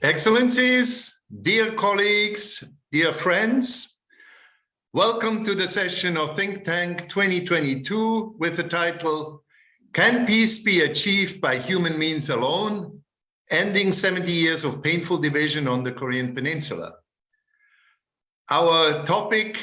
Excellencies, dear colleagues, dear friends, welcome to the session of Think Tank 2022 with the title, Can Peace be Achieved by Human Means Alone? Ending 70 Years of Painful Division on the Korean Peninsula. Our topic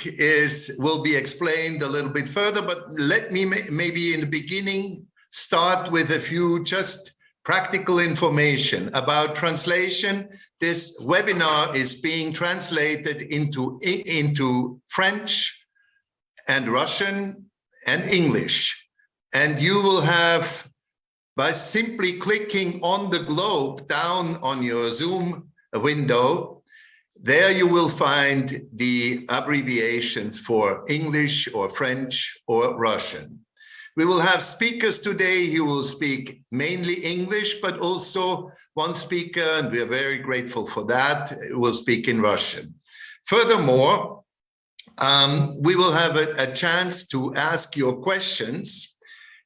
will be explained a little bit further, but let me maybe in the beginning start with a few just practical information about translation. This webinar is being translated into French and Russian and English. And you will have, by simply clicking on the globe down on your Zoom window, there you will find the abbreviations for English or French or Russian. We will have speakers today who will speak mainly English, but also one speaker, and we are very grateful for that, will speak in Russian. Furthermore, we will have a chance to ask your questions,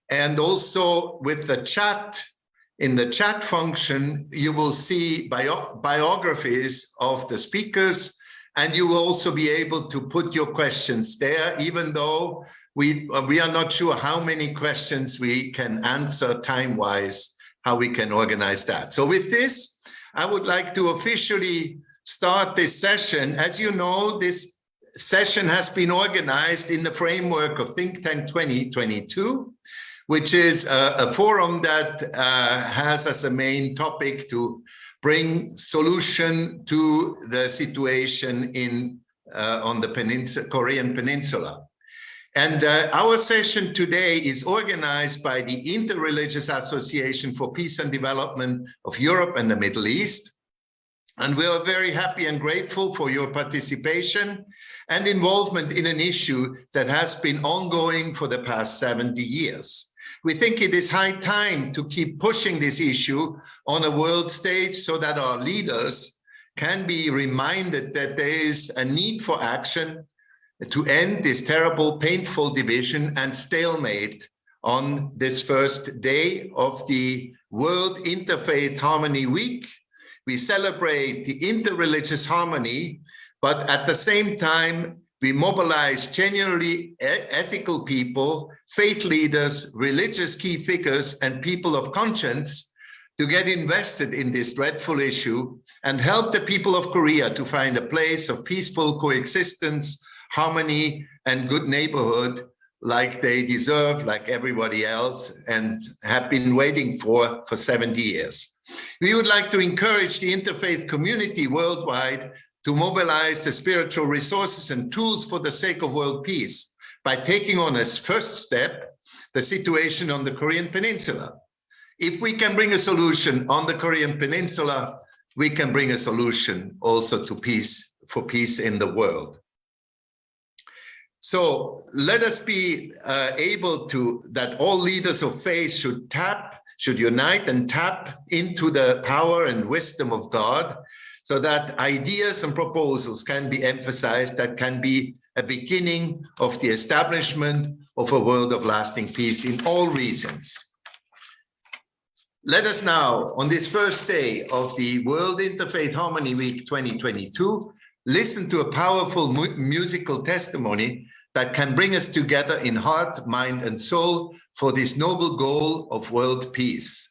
and also with the chat, in the chat function, you will see biographies of the speakers, and you will also be able to put your questions there, even though we are not sure how many questions we can answer time-wise, how we can organize that. So with this, I would like to officially start this session. As you know, this session has been organized in the framework of Think Tank 2022, which is a forum that has as a main topic to bring solution to the situation on the Korean Peninsula. And our session today is organized by the Interreligious Association for Peace and Development of Europe and the Middle East. And we are very happy and grateful for your participation and involvement in an issue that has been ongoing for the past 70 years. We think it is high time to keep pushing this issue on a world stage so that our leaders can be reminded that there is a need for action to end this terrible, painful division and stalemate on this first day of the World Interfaith Harmony Week. We celebrate the interreligious harmony, but at the same time, we mobilize genuinely ethical people, faith leaders, religious key figures, and people of conscience to get invested in this dreadful issue and help the people of Korea to find a place of peaceful coexistence, harmony, and good neighborhood like they deserve, like everybody else, and have been waiting for 70 years. We would like to encourage the interfaith community worldwide to mobilize the spiritual resources and tools for the sake of world peace by taking on as first step the situation on the Korean Peninsula. If we can bring a solution on the Korean Peninsula, we can bring a solution also to peace, for peace in the world. So let us be able to, that all leaders of faith should unite and tap into the power and wisdom of God, so that ideas and proposals can be emphasized that can be a beginning of the establishment of a world of lasting peace in all regions. Let us now, on this first day of the World Interfaith Harmony Week 2022, listen to a powerful musical testimony that can bring us together in heart, mind, and soul for this noble goal of world peace.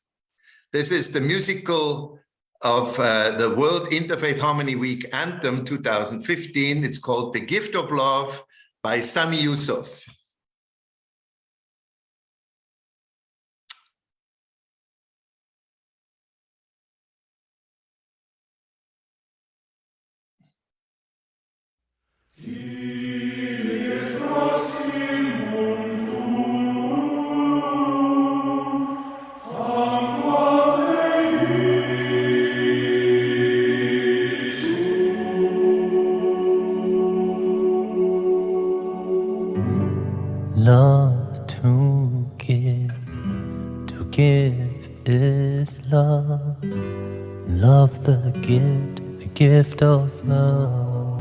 This is the musical of the World Interfaith Harmony Week Anthem 2015. It's called The Gift of Love by Sami Yusuf. Love to give is love. Love the gift of love.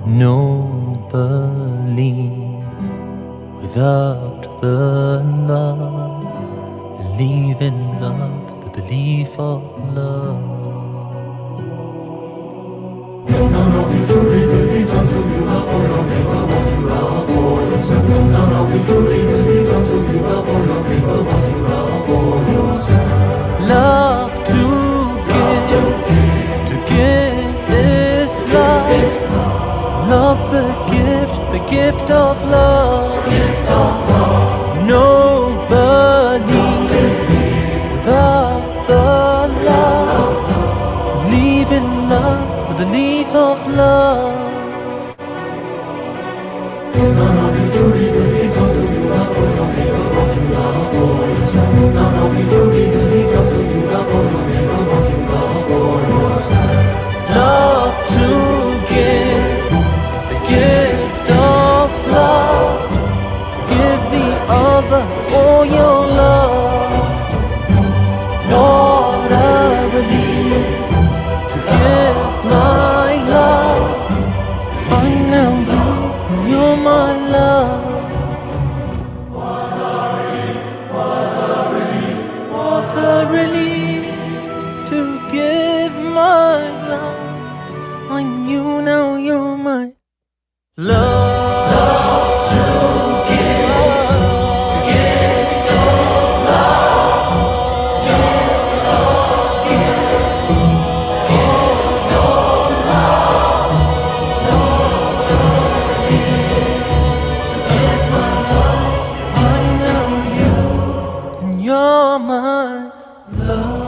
No belief without the love. Believe in love, the belief of love. None of you truly believes until you love for your neighbor what you love for yourself. None of you truly believes until you love for your neighbor what you love for yourself. Love to give is love. Love the gift of love. Nobody without the love. Believe in love, the belief of love. None of you truly believes until you love for your neighbor what you love for yourself. None of you truly believes until you love for your neighbor what you love for yourself. Love to give, the gift of love. Give the other all your love. What a relief to give my love. I know you, you're my love. What a relief to give my love. I'm you now, you're my love. Love to give, the gift of love. Gift of love. To give my love. I know you, and you're my love.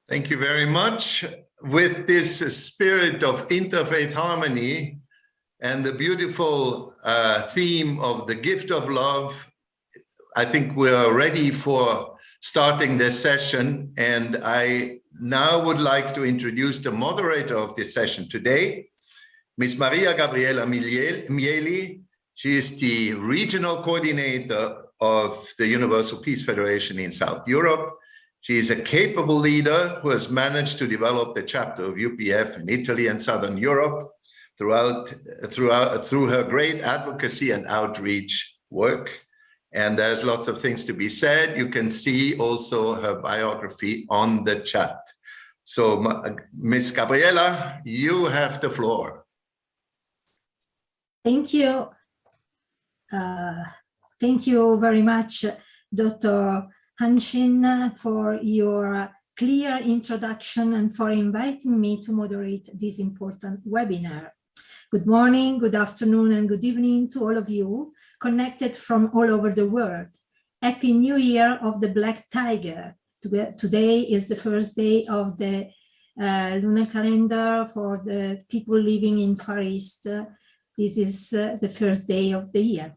Thank you very much. With this spirit of interfaith harmony and the beautiful theme of the gift of love, I think we are ready for starting this session. And I now would like to introduce the moderator of this session today, Ms. Maria Gabriela Mieli. She is the regional coordinator of the Universal Peace Federation in South Europe. She is a capable leader who has managed to develop the chapter of UPF in Italy and Southern Europe through her great advocacy and outreach work. And there's lots of things to be said. You can see also her biography on the chat. So, Ms. Gabriela, you have the floor. Thank you. Thank you very much, Dr. Hanshin, for your clear introduction and for inviting me to moderate this important webinar. Good morning, good afternoon, and good evening to all of you connected from all over the world. Happy New Year of the Black Tiger. Today is the first day of the lunar calendar for the people living in Far East. This is the first day of the year.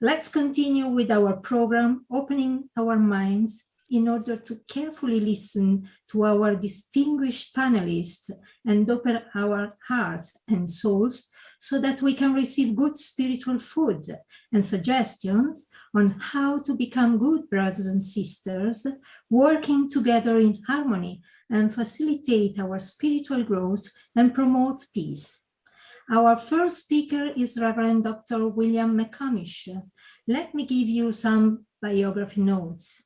Let's continue with our program, opening our minds in order to carefully listen to our distinguished panelists and open our hearts and souls so that we can receive good spiritual food and suggestions on how to become good brothers and sisters, working together in harmony and facilitate our spiritual growth and promote peace. Our first speaker is Reverend Dr. William McComish. Let me give you some biography notes.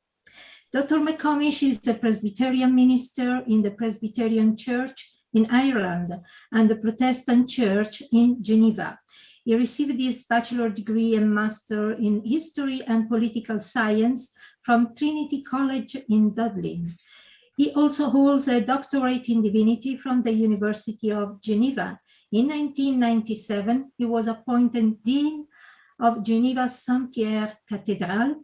Dr. McComish is a Presbyterian minister in the Presbyterian Church in Ireland and the Protestant Church in Geneva. He received his bachelor degree and master in history and political science from Trinity College in Dublin. He also holds a doctorate in divinity from the University of Geneva. In 1997, he was appointed Dean of Geneva's Saint-Pierre Cathedral,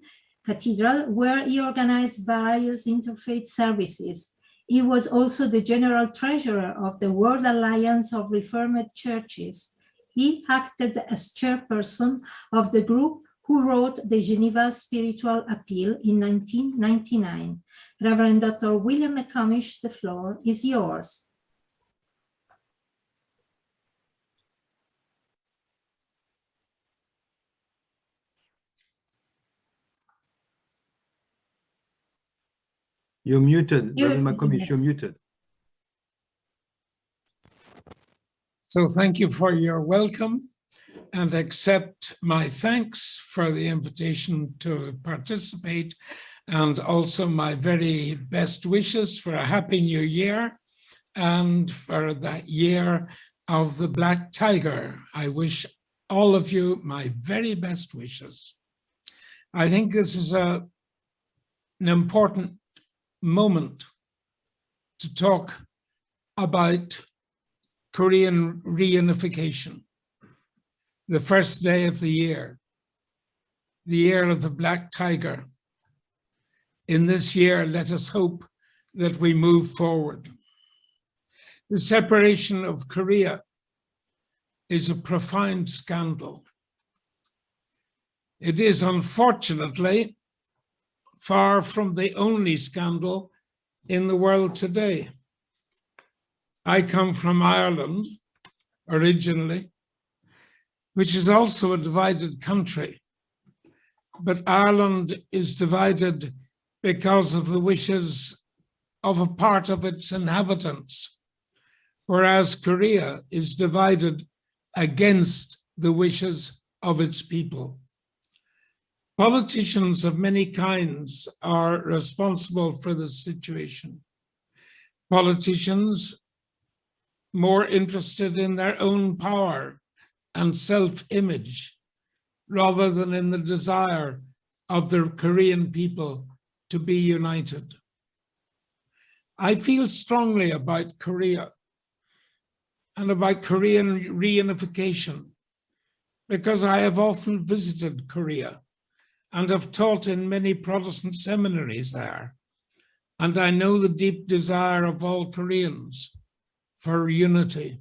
where he organized various interfaith services. He was also the general treasurer of the World Alliance of Reformed Churches. He acted as chairperson of the group who wrote the Geneva Spiritual Appeal in 1999. Reverend Dr. William McComish, the floor is yours. You're muted, Reverend McComish, you're Yes. muted. So thank you for your welcome and accept my thanks for the invitation to participate, and also my very best wishes for a happy new year and for the year of the Black Tiger. I wish all of you my very best wishes. I think this is an important moment to talk about Korean reunification, the first day of the year of the Black Tiger. In this year, let us hope that we move forward. The separation of Korea is a profound scandal. It is unfortunately far from the only scandal in the world today. I come from Ireland originally, which is also a divided country. But Ireland is divided because of the wishes of a part of its inhabitants, whereas Korea is divided against the wishes of its people. Politicians of many kinds are responsible for this situation. Politicians more interested in their own power and self-image rather than in the desire of the Korean people to be united. I feel strongly about Korea and about Korean reunification because I have often visited Korea and have taught in many Protestant seminaries there. And I know the deep desire of all Koreans for unity.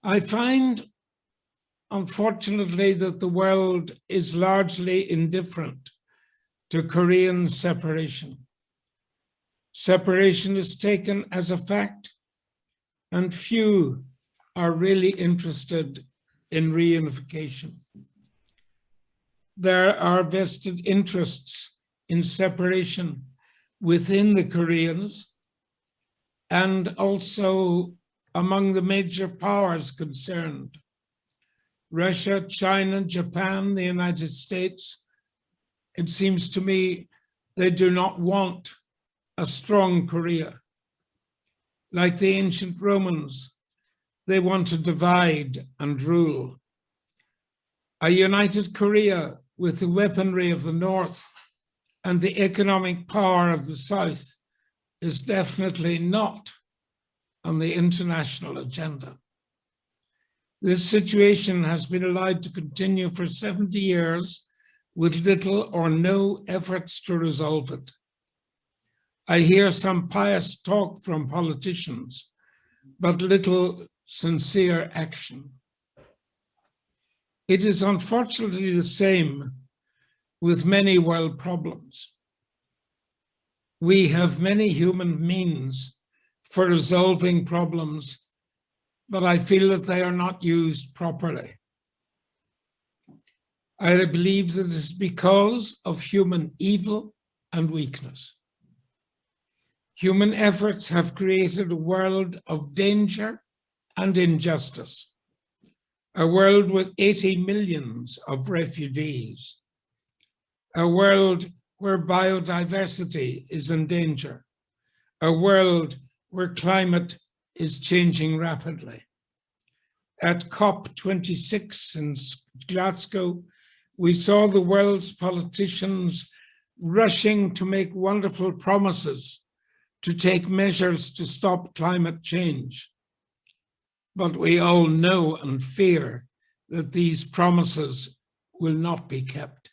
I find, unfortunately, that the world is largely indifferent to Korean separation. Separation is taken as a fact, and few are really interested in reunification. There are vested interests in separation within the Koreans and also among the major powers concerned. Russia, China, Japan, the United States. It seems to me they do not want a strong Korea. Like the ancient Romans, they want to divide and rule. A united Korea with the weaponry of the North and the economic power of the South is definitely not on the international agenda. This situation has been allowed to continue for 70 years with little or no efforts to resolve it. I hear some pious talk from politicians, but little sincere action. It is unfortunately the same with many world problems. We have many human means for resolving problems, but I feel that they are not used properly. I believe that it is because of human evil and weakness. Human efforts have created a world of danger and injustice, a world with 80 million of refugees, a world where biodiversity is in danger, a world where climate is changing rapidly. At COP26 in Glasgow, we saw the world's politicians rushing to make wonderful promises to take measures to stop climate change. But we all know and fear that these promises will not be kept.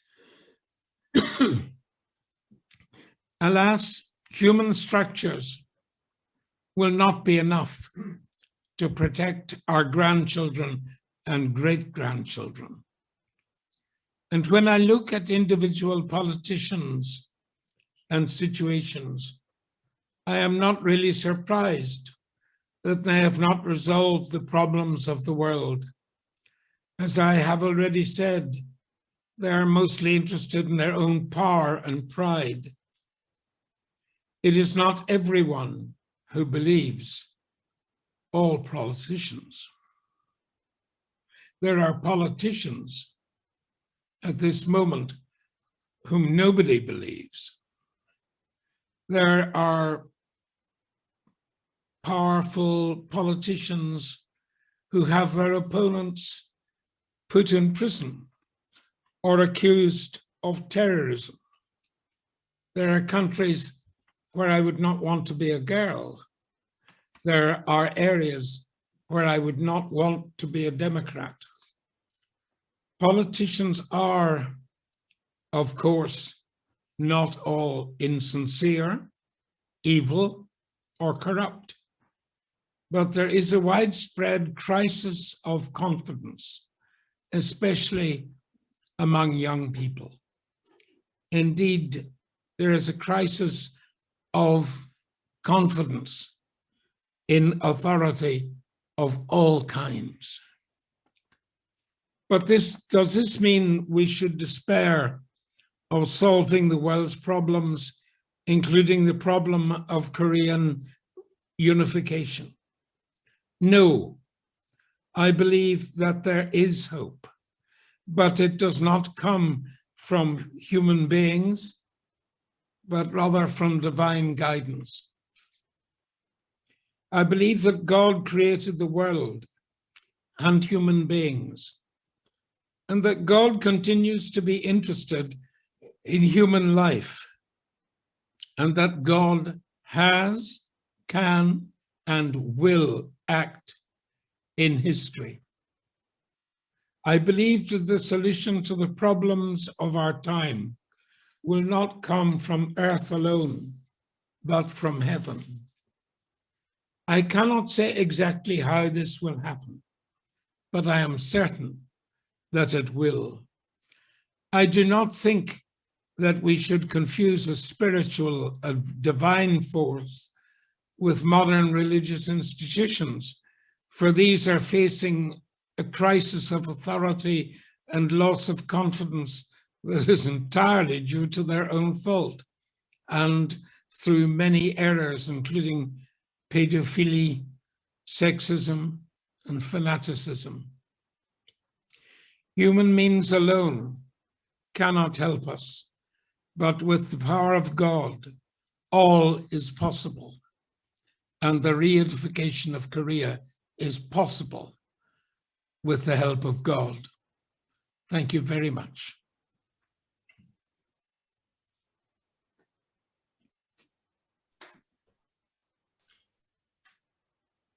Alas, human structures will not be enough to protect our grandchildren and great-grandchildren. And when I look at individual politicians and situations, I am not really surprised that they have not resolved the problems of the world. As I have already said, they are mostly interested in their own power and pride. It is not everyone who believes all politicians. There are politicians at this moment whom nobody believes. There are powerful politicians who have their opponents put in prison or accused of terrorism. There are countries where I would not want to be a girl. There are areas where I would not want to be a Democrat. Politicians are, of course, not all insincere, evil, or corrupt, but there is a widespread crisis of confidence, especially among young people. Indeed, there is a crisis of confidence in authority of all kinds. But does this mean we should despair of solving the world's problems, including the problem of Korean unification? No, I believe that there is hope, but it does not come from human beings, but rather from divine guidance. I believe that God created the world and human beings, and that God continues to be interested in human life, and that God has, can, and will act in history. I believe that the solution to the problems of our time will not come from earth alone, but from heaven. I cannot say exactly how this will happen, but I am certain that it will. I do not think that we should confuse a spiritual, a divine force with modern religious institutions, for these are facing a crisis of authority and loss of confidence that is entirely due to their own fault and through many errors, including pedophilia, sexism, and fanaticism. Human means alone cannot help us, but with the power of God, all is possible. And the reunification of Korea is possible with the help of God. Thank you very much.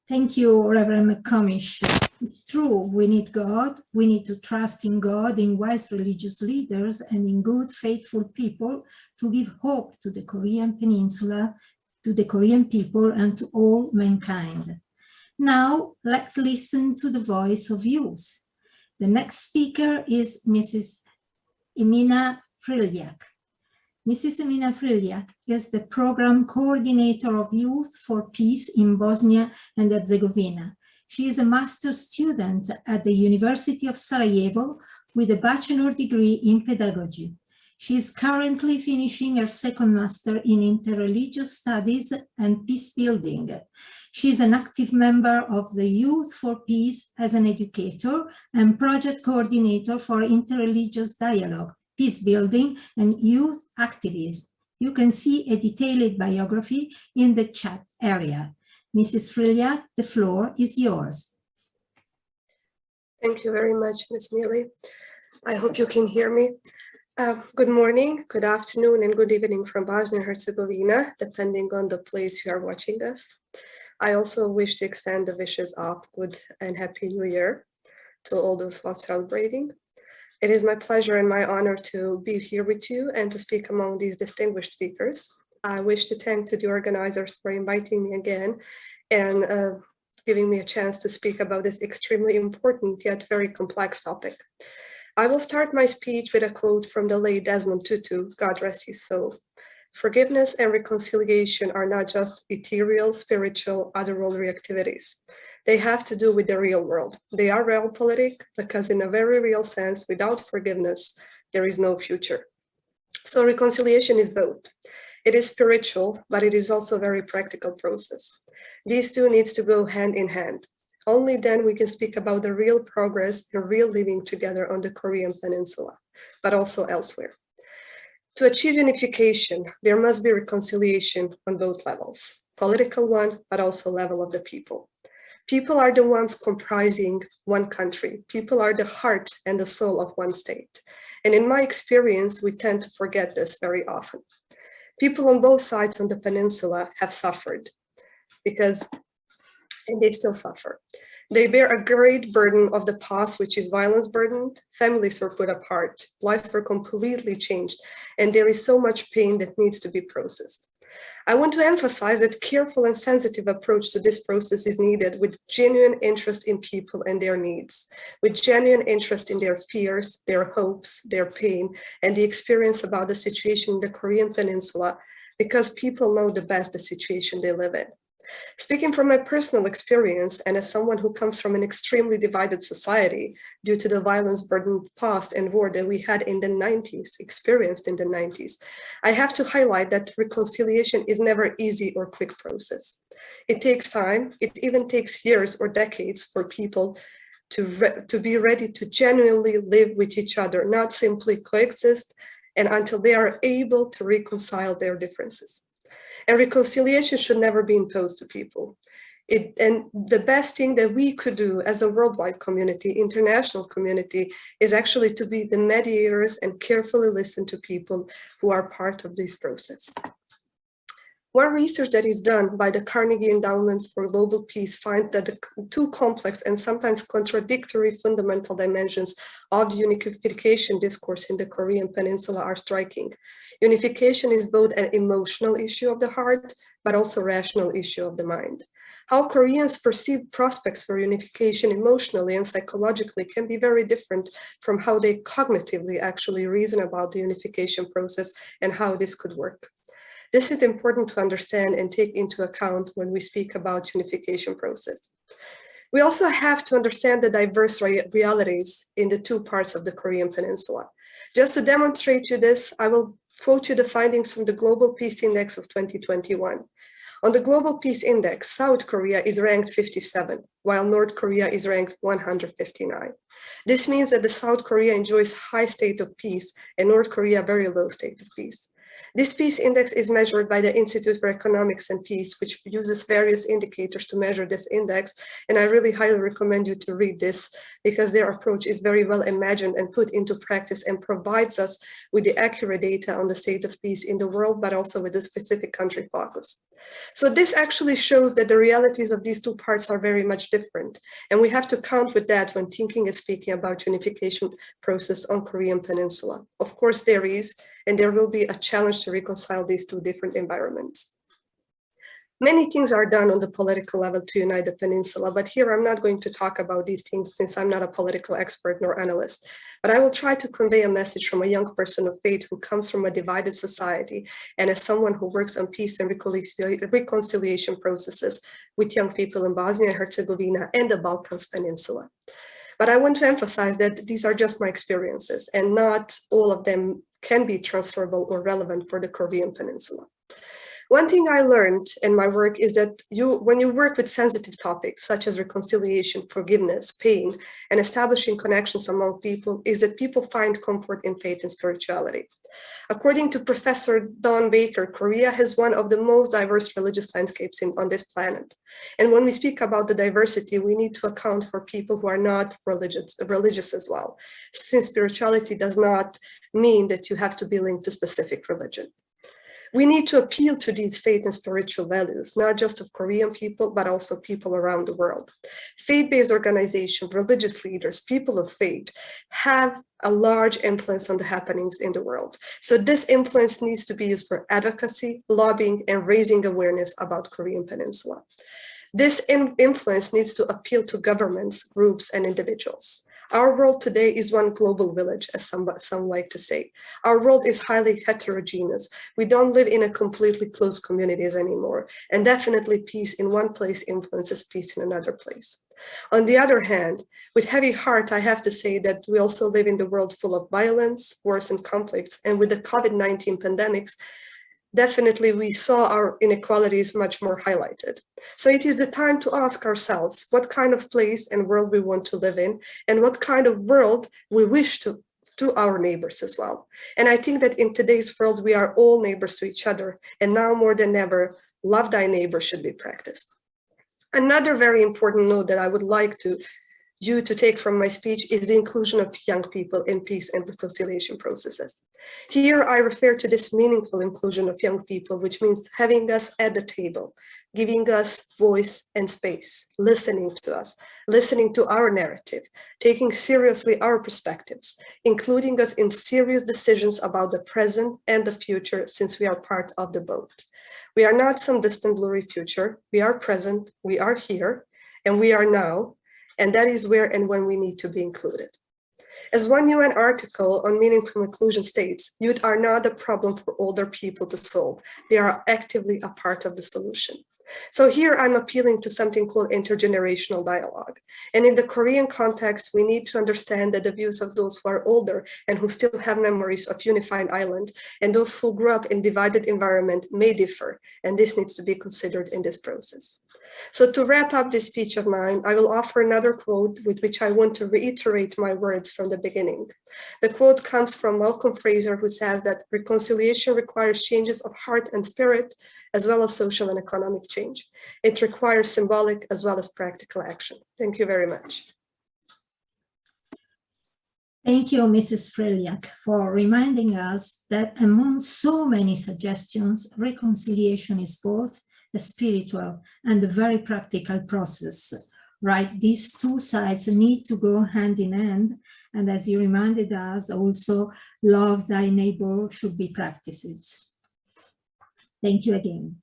Thank you, Reverend McComish. It's true, we need God. We need to trust in God, in wise religious leaders, and in good, faithful people to give hope to the Korean Peninsula, to the Korean people, and to all mankind. Now, let's listen to the voice of youth. The next speaker is Mrs. Emina Friljak. Mrs. Emina Friljak is the program coordinator of Youth for Peace in Bosnia and Herzegovina. She is a master's student at the University of Sarajevo with a bachelor degree in pedagogy. She is currently finishing her second master in Interreligious Studies and Peace Building. She is an active member of the Youth for Peace as an educator and project coordinator for Interreligious Dialogue, Peace Building, and Youth Activism. You can see a detailed biography in the chat area. Mrs. Friljak, the floor is yours. Thank you very much, Ms. Mealy. I hope you can hear me. Good morning, good afternoon, and good evening from Bosnia and Herzegovina, depending on the place you are watching us. I also wish to extend the wishes of good and happy New Year to all those who are celebrating. It is my pleasure and my honor to be here with you and to speak among these distinguished speakers. I wish to thank the organizers for inviting me again and giving me a chance to speak about this extremely important yet very complex topic. I will start my speech with a quote from the late Desmond Tutu, God rest his soul. Forgiveness and reconciliation are not just ethereal, spiritual, otherworldly activities. They have to do with the real world. They are realpolitik because in a very real sense, without forgiveness, there is no future. So reconciliation is both. It is spiritual, but it is also a very practical process. These two needs to go hand in hand. Only then we can speak about the real progress and real living together on the Korean Peninsula, but also elsewhere. To achieve unification, there must be reconciliation on both levels, political one, but also level of the people. People are the ones comprising one country. People are the heart and the soul of one state. And in my experience, we tend to forget this very often. People on both sides on the peninsula have suffered and they still suffer. They bear a great burden of the past, which is violence burdened. Families were put apart, lives were completely changed, and there is so much pain that needs to be processed. I want to emphasize that careful and sensitive approach to this process is needed with genuine interest in people and their needs, with genuine interest in their fears, their hopes, their pain, and the experience about the situation in the Korean Peninsula, because people know the best the situation they live in. Speaking from my personal experience and as someone who comes from an extremely divided society due to the violence-burdened past and war that we had in the 90s, experienced in the 90s, I have to highlight that reconciliation is never easy or quick process. It takes time. It even takes years or decades for people to be ready to genuinely live with each other, not simply coexist, and until they are able to reconcile their differences. And reconciliation should never be imposed to people. And the best thing that we could do as a worldwide community, international community, is actually to be the mediators and carefully listen to people who are part of this process. One research that is done by the Carnegie Endowment for Global Peace finds that the two complex and sometimes contradictory fundamental dimensions of the unification discourse in the Korean Peninsula are striking. Unification is both an emotional issue of the heart, but also a rational issue of the mind. How Koreans perceive prospects for unification emotionally and psychologically can be very different from how they cognitively actually reason about the unification process and how this could work. This is important to understand and take into account when we speak about unification process. We also have to understand the diverse realities in the two parts of the Korean Peninsula. Just to demonstrate to you this, I will quote you the findings from the Global Peace Index of 2021. On the Global Peace Index, South Korea is ranked 57, while North Korea is ranked 159. This means that the South Korea enjoys high state of peace and North Korea very low state of peace. This peace index is measured by the Institute for Economics and Peace, which uses various indicators to measure this index. And I really highly recommend you to read this because their approach is very well imagined and put into practice and provides us with the accurate data on the state of peace in the world, but also with a specific country focus. So this actually shows that the realities of these two parts are very much different. And we have to count with that when thinking and speaking about unification process on Korean Peninsula. Of course, there is, and there will be a challenge to reconcile these two different environments. Many things are done on the political level to unite the peninsula, but here I'm not going to talk about these things since I'm not a political expert nor analyst, but I will try to convey a message from a young person of faith who comes from a divided society and as someone who works on peace and reconciliation processes with young people in Bosnia and Herzegovina and the Balkans Peninsula. But I want to emphasize that these are just my experiences and not all of them can be transferable or relevant for the Korean Peninsula. One thing I learned in my work is that when you work with sensitive topics such as reconciliation, forgiveness, pain, and establishing connections among people, is that people find comfort in faith and spirituality. According to Professor Don Baker, Korea has one of the most diverse religious landscapes on this planet. And when we speak about the diversity, we need to account for people who are not religious as well, since spirituality does not mean that you have to be linked to specific religion. We need to appeal to these faith and spiritual values, not just of Korean people, but also people around the world. Faith-based organizations, religious leaders, people of faith have a large influence on the happenings in the world. So this influence needs to be used for advocacy, lobbying, and raising awareness about Korean Peninsula. This influence needs to appeal to governments, groups, and individuals. Our world today is one global village, as some like to say. Our world is highly heterogeneous. We don't live in a completely closed communities anymore. And definitely peace in one place influences peace in another place. On the other hand, with heavy heart, I have to say that we also live in the world full of violence, wars, and conflicts. And with the COVID-19 pandemics, definitely we saw our inequalities much more highlighted. So it is the time to ask ourselves what kind of place and world we want to live in, and what kind of world we wish to our neighbors as well. And I think that in today's world, we are all neighbors to each other, and now more than ever, love thy neighbor should be practiced. Another very important note that I would like you to take from my speech is the inclusion of young people in peace and reconciliation processes. Here I refer to this meaningful inclusion of young people, which means having us at the table, giving us voice and space, listening to us, listening to our narrative, taking seriously our perspectives, including us in serious decisions about the present and the future, since we are part of the boat. We are not some distant blurry future. We are present, we are here, and we are now. And that is where and when we need to be included. As one UN article on meaningful inclusion states, youth are not a problem for older people to solve. They are actively a part of the solution. So here I'm appealing to something called intergenerational dialogue. And in the Korean context, we need to understand that the views of those who are older and who still have memories of unified island, and those who grew up in divided environment may differ, and this needs to be considered in this process. So to wrap up this speech of mine, I will offer another quote with which I want to reiterate my words from the beginning. The quote comes from Malcolm Fraser, who says that reconciliation requires changes of heart and spirit, as well as social and economic change. It requires symbolic as well as practical action. Thank you very much. Thank you, Mrs. Freliak, for reminding us that among so many suggestions, reconciliation is both a spiritual and a very practical process, right? These two sides need to go hand in hand. And as you reminded us, also love thy neighbor should be practiced. Thank you again.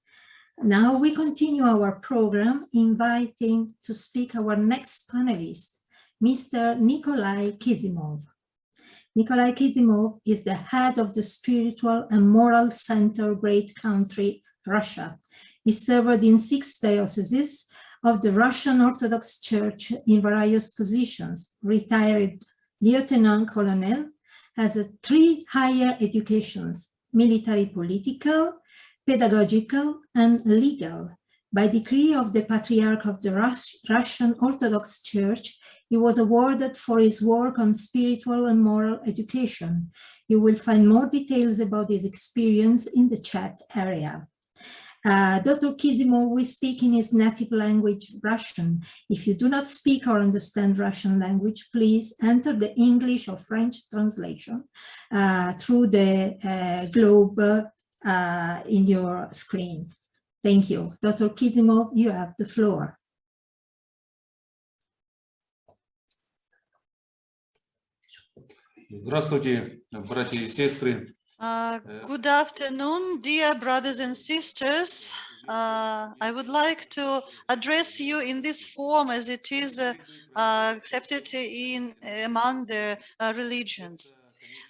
Now we continue our program, inviting to speak our next panelist, Mr. Nikolai Kizimov. Nikolai Kizimov is the head of the Spiritual and Moral Center Great Country, Russia. He served in 6 dioceses of the Russian Orthodox Church in various positions, retired lieutenant colonel, has 3 higher educations, military, political, pedagogical, and legal. By decree of the Patriarch of the Russian Orthodox Church, he was awarded for his work on spiritual and moral education. You will find more details about his experience in the chat area. Dr. Kizimov will speak in his native language, Russian. If you do not speak or understand Russian language, please enter the English or French translation through the globe in your screen. Thank you. Dr. Kizimov, you have the floor. Здравствуйте, братья и сестры. Good afternoon, dear brothers and sisters. I would like to address you in this form as it is accepted among the religions.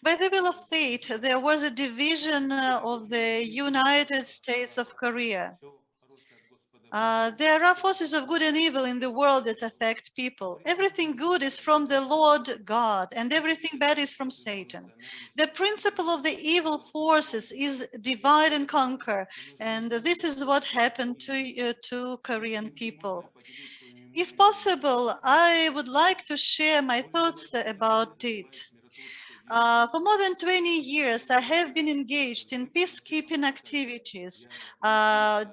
By the will of fate, there was a division of the United States of Korea. There are forces of good and evil in the world that affect people. Everything good is from the Lord God, and everything bad is from Satan. The principle of the evil forces is divide and conquer, and this is what happened to Korean people. If possible, I would like to share my thoughts about it. For more than 20 years, I have been engaged in peacekeeping activities.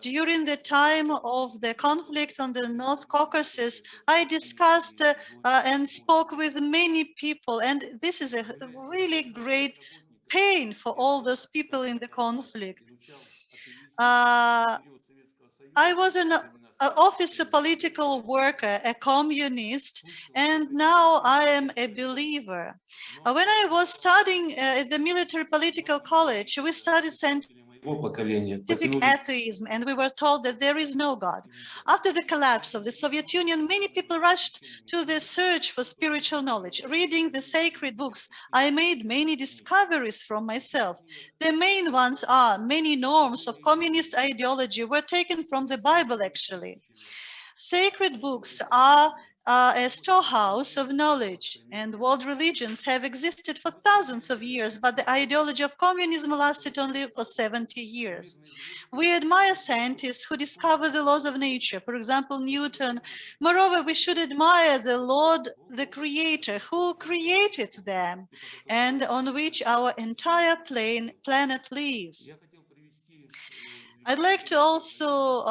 During the time of the conflict on the North Caucasus, I discussed and spoke with many people, and this is a really great pain for all those people in the conflict. I was an office political worker, a communist, and now I am a believer. When I was studying at the military political college, we studied scientific atheism, and we were told that there is no God. After the collapse of the Soviet Union, many people rushed to the search for spiritual knowledge. Reading the sacred books, I made many discoveries from myself. The main ones are many norms of communist ideology were taken from the Bible, actually. Sacred books are a storehouse of knowledge, and world religions have existed for thousands of years, but the ideology of communism lasted only for 70 years. We admire scientists who discover the laws of nature, for example, Newton. Moreover, we should admire the Lord, the Creator, who created them, and on which our entire planet lives. I'd like to also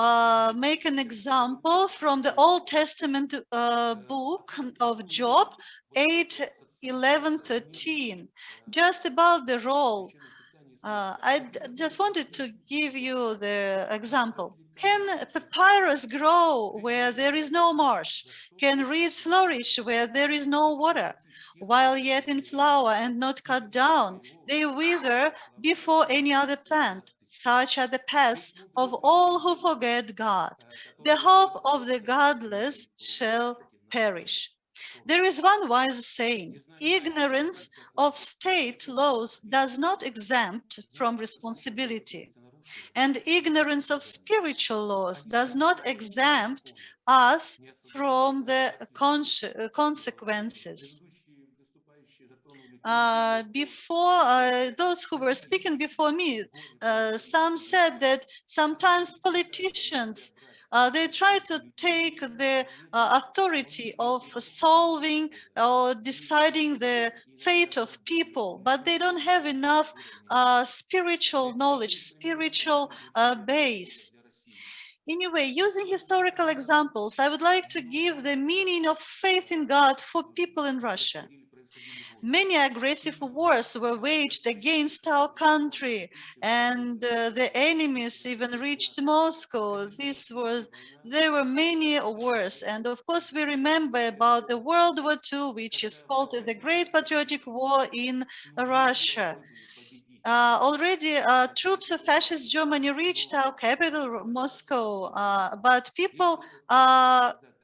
make an example from the Old Testament book of Job 8:11-13, just about the role. Just wanted to give you the example. Can papyrus grow where there is no marsh? Can reeds flourish where there is no water? While yet in flower and not cut down, they wither before any other plant. Such are the paths of all who forget God. The hope of the godless shall perish. There is one wise saying: ignorance of state laws does not exempt from responsibility, and ignorance of spiritual laws does not exempt us from the consequences. Those who were speaking before me, some said that sometimes politicians they try to take the authority of solving or deciding the fate of people, but they don't have enough spiritual knowledge, spiritual base. Anyway, using historical examples, I would like to give the meaning of faith in God for people in Russia. Many aggressive wars were waged against our country, and the enemies even reached Moscow. There were many wars, and of course we remember about the World War II, which is called the Great Patriotic War in Russia. Already troops of fascist Germany reached our capital, Moscow, but people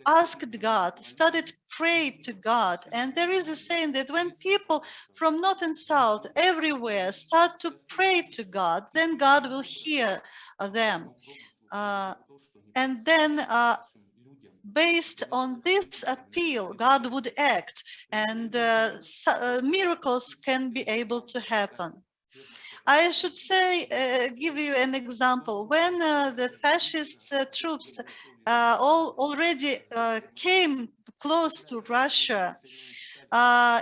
asked God, started praying to God. And there is a saying that when people from north and south, everywhere, start to pray to God, then God will hear them. And then based on this appeal, God would act, and miracles can be able to happen. I should say, give you an example. When the fascist troops already came close to Russia,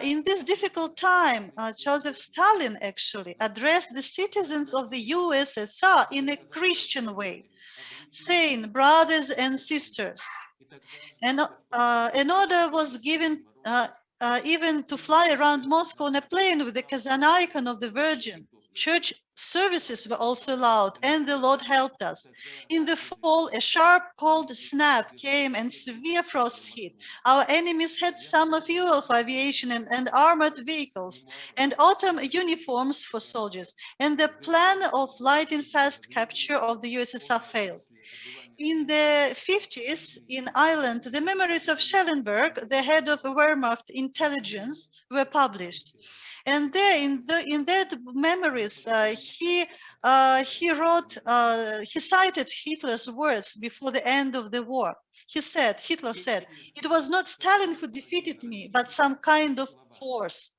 in this difficult time, Joseph Stalin actually addressed the citizens of the USSR in a Christian way, saying, brothers and sisters. And an order was given even to fly around Moscow on a plane with the Kazan icon of the Virgin. Church services were also allowed, and the Lord helped us. In the fall, a sharp cold snap came and severe frost hit. Our enemies had summer fuel for aviation and armored vehicles, and autumn uniforms for soldiers, and the plan of lightning fast capture of the USSR failed. In the 50s, in Ireland, the memoirs of Schellenberg, the head of Wehrmacht intelligence, were published. And there, in that memories, he cited Hitler's words before the end of the war. Hitler said, "It was not Stalin who defeated me, but some kind of force."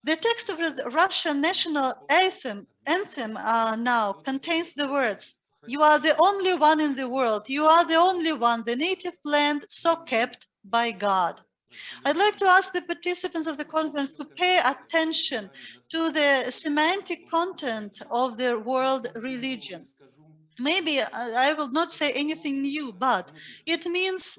The text of the Russian national anthem now contains the words, "You are the only one in the world. You are the only one, the native land so kept by God." I'd like to ask the participants of the conference to pay attention to the semantic content of the world religion. Maybe I will not say anything new, but it means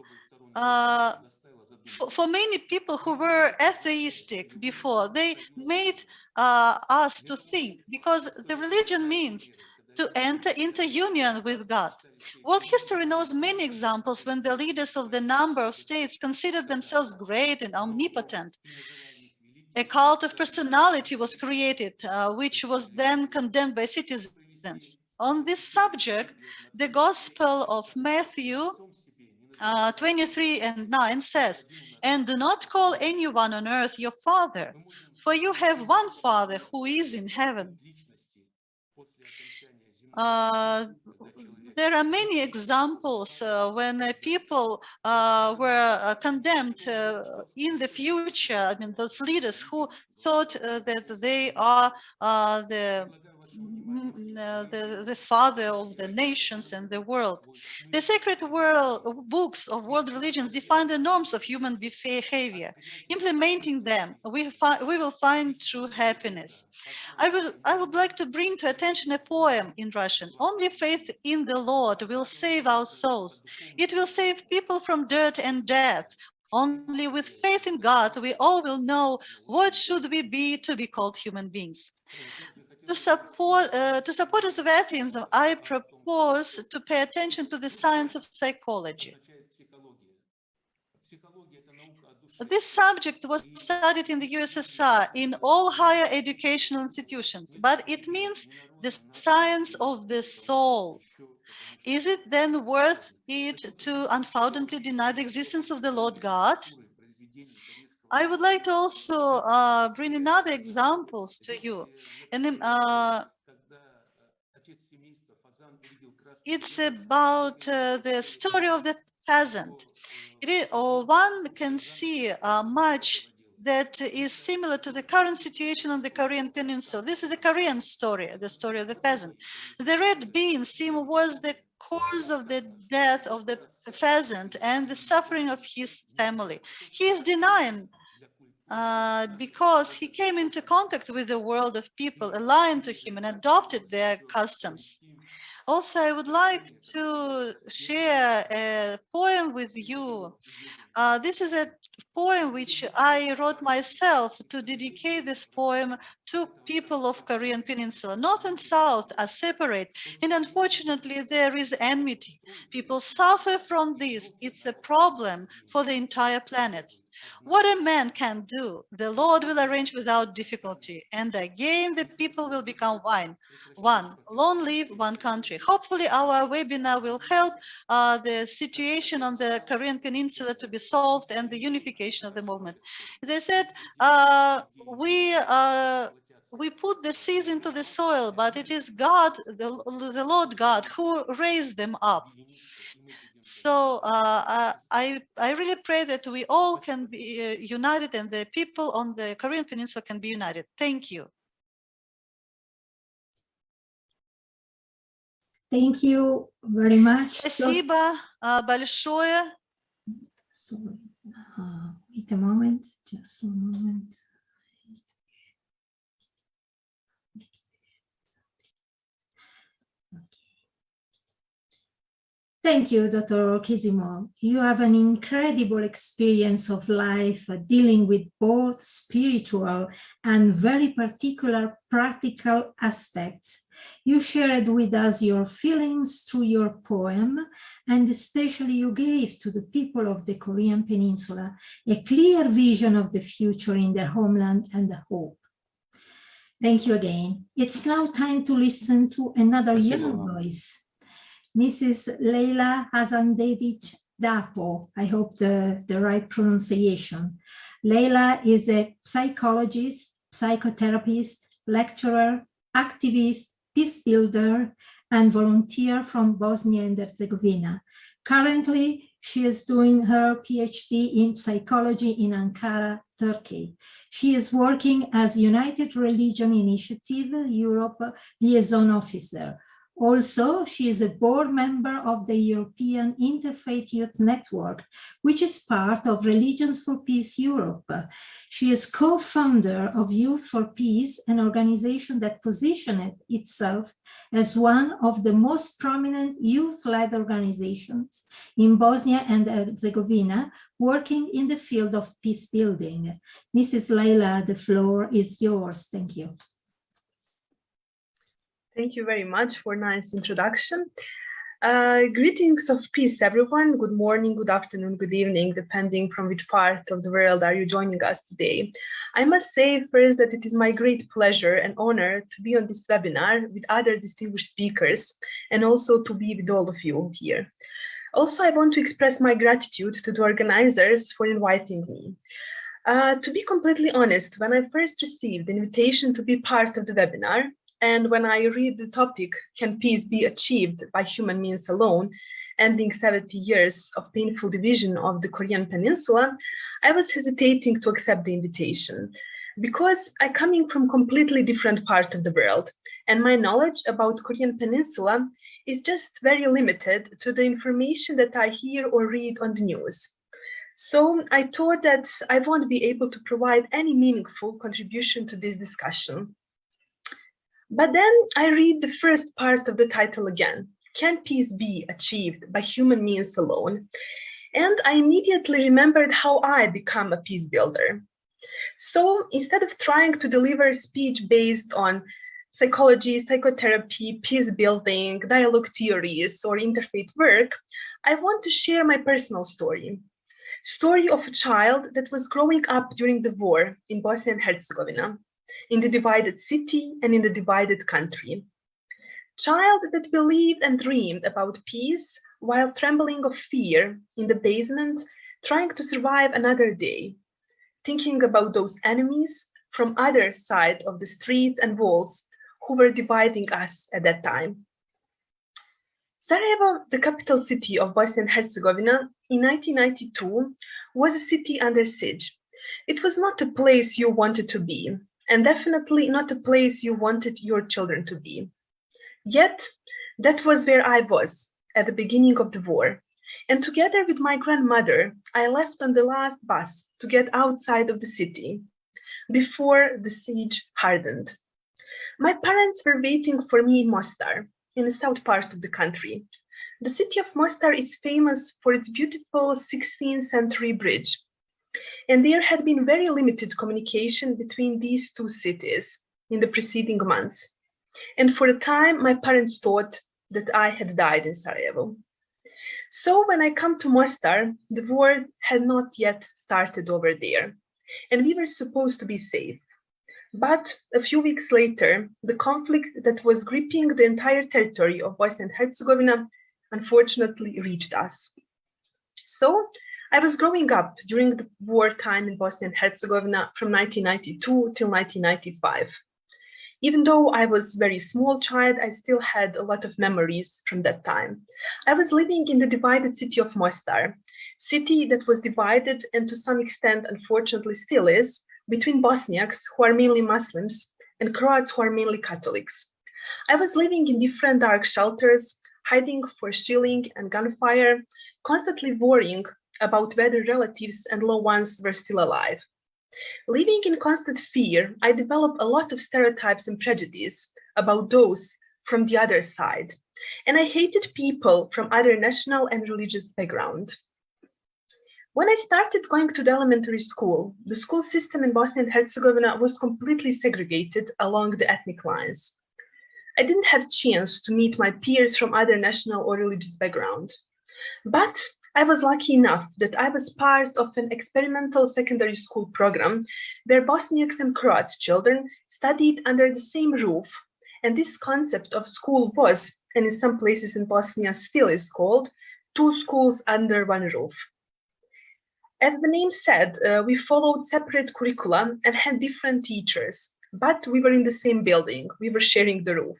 for many people who were atheistic before, they made us to think, because the religion means to enter into union with God. World history knows many examples when the leaders of the number of states considered themselves great and omnipotent. A cult of personality was created, which was then condemned by citizens. On this subject, the Gospel of Matthew 23:9 says, "And do not call anyone on earth your father, for you have one Father who is in heaven." There are many examples when people were condemned in the future. I mean, those leaders who thought that they are the father of the nations and the world. The sacred books of world religions define the norms of human behavior. Implementing them, we will find true happiness. I would like to bring to attention a poem in Russian. "Only faith in the Lord will save our souls. It will save people from dirt and death. Only with faith in God we all will know what should we be to be called human beings." To support us of Athens, I propose to pay attention to the science of psychology. This subject was studied in the USSR in all higher educational institutions, but it means the science of the soul. Is it then worth it to unfoundedly deny the existence of the Lord God? I would like to also bring another examples to you. And it's about the story of the peasant. One can see much that is similar to the current situation on the Korean Peninsula. This is a Korean story, the story of the peasant. The red bean seam was the cause of the death of the peasant and the suffering of his family. He is denying because he came into contact with the world of people aligned to him and adopted their customs. Also, I would like to share a poem with you. This is a poem which I wrote myself to dedicate this poem to people of Korean Peninsula. North and South are separate, and unfortunately there is enmity. People suffer from this. It's a problem for the entire planet. What a man can do, the Lord will arrange without difficulty, and again the people will become one. Long live one country. Hopefully our webinar will help the situation on the Korean Peninsula to be solved and the unification of the movement. As I said, we put the seeds into the soil, but it is God, the Lord God, who raised them up. So I really pray that we all can be united and the people on the Korean Peninsula can be united. Thank you. Thank you very much. Спасибо большое. Sorry. Wait a moment, just a moment. Thank you, Dr. Kizimo. You have an incredible experience of life dealing with both spiritual and very particular practical aspects. You shared with us your feelings through your poem, and especially you gave to the people of the Korean Peninsula a clear vision of the future in their homeland and the hope. Thank you again. It's now time to listen to another young voice. Mrs. Leila Hazandedic Dapo, I hope the right pronunciation. Leila is a psychologist, psychotherapist, lecturer, activist, peace builder, and volunteer from Bosnia and Herzegovina. Currently, she is doing her PhD in psychology in Ankara, Turkey. She is working as United Religion Initiative Europe liaison officer. Also, she is a board member of the European Interfaith Youth Network, which is part of Religions for Peace Europe. She is co-founder of Youth for Peace, an organization that positioned itself as one of the most prominent youth-led organizations in Bosnia and Herzegovina, working in the field of peace building. Mrs. Leila, the floor is yours. Thank you. Thank you very much for a nice introduction. Greetings of peace, everyone. Good morning, good afternoon, good evening, depending from which part of the world are you joining us today. I must say first that it is my great pleasure and honor to be on this webinar with other distinguished speakers and also to be with all of you here. Also, I want to express my gratitude to the organizers for inviting me. To be completely honest, when I first received the invitation to be part of the webinar, and when I read the topic, Can Peace Be Achieved by Human Means Alone, ending 70 years of painful division of the Korean Peninsula, I was hesitating to accept the invitation because I'm coming from completely different part of the world, and my knowledge about Korean Peninsula is just very limited to the information that I hear or read on the news. So I thought that I won't be able to provide any meaningful contribution to this discussion. But then I read the first part of the title again, Can Peace Be Achieved by Human Means Alone? And I immediately remembered how I become a peace builder. So instead of trying to deliver speech based on psychology, psychotherapy, peace building, dialogue theories, or interfaith work, I want to share my personal story. Story of a child that was growing up during the war in Bosnia and Herzegovina, in the divided city and in the divided country. Child that believed and dreamed about peace while trembling of fear in the basement, trying to survive another day, thinking about those enemies from other side of the streets and walls who were dividing us at that time. Sarajevo, the capital city of Bosnia and Herzegovina, in 1992 was a city under siege. It was not a place you wanted to be, and definitely not a place you wanted your children to be. Yet, that was where I was at the beginning of the war. And together with my grandmother, I left on the last bus to get outside of the city before the siege hardened. My parents were waiting for me in Mostar, in the south part of the country. The city of Mostar is famous for its beautiful 16th century bridge. And there had been very limited communication between these two cities in the preceding months. And for a time, my parents thought that I had died in Sarajevo. So when I come to Mostar, the war had not yet started over there, and we were supposed to be safe. But a few weeks later, the conflict that was gripping the entire territory of Bosnia and Herzegovina unfortunately reached us. So I was growing up during the wartime in Bosnia and Herzegovina from 1992 till 1995. Even though I was a very small child, I still had a lot of memories from that time. I was living in the divided city of Mostar, city that was divided and to some extent, unfortunately, still is, between Bosniaks, who are mainly Muslims, and Croats, who are mainly Catholics. I was living in different dark shelters, hiding for shelling and gunfire, constantly worrying about whether relatives and loved ones were still alive. Living in constant fear, I developed a lot of stereotypes and prejudice about those from the other side, and I hated people from other national and religious background. When I started going to the elementary school, the school system in Bosnia and Herzegovina was completely segregated along the ethnic lines. I didn't have a chance to meet my peers from other national or religious background. But I was lucky enough that I was part of an experimental secondary school program where Bosniaks and Croats children studied under the same roof. And this concept of school was, and in some places in Bosnia still is called, two schools under one roof. As the name said, we followed separate curricula and had different teachers, but we were in the same building, we were sharing the roof.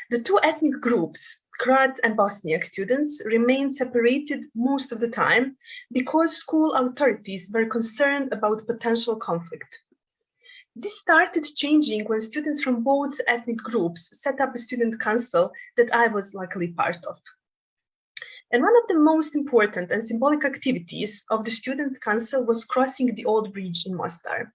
The two ethnic groups, Croat and Bosniak students, remained separated most of the time because school authorities were concerned about potential conflict. This started changing when students from both ethnic groups set up a student council that I was luckily part of. And one of the most important and symbolic activities of the student council was crossing the old bridge in Mostar.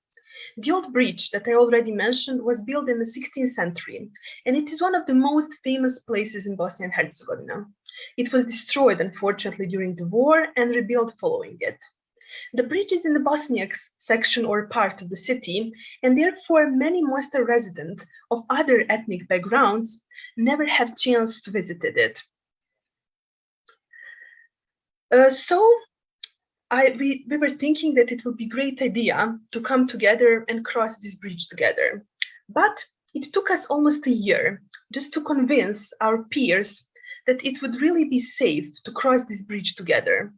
The old bridge that I already mentioned was built in the 16th century, and it is one of the most famous places in Bosnia and Herzegovina. It was destroyed, unfortunately, during the war and rebuilt following it. The bridge is in the Bosniak section or part of the city, and therefore many Mostar residents of other ethnic backgrounds never have chance to visit it. We were thinking that it would be a great idea to come together and cross this bridge together. But it took us almost a year just to convince our peers that it would really be safe to cross this bridge together.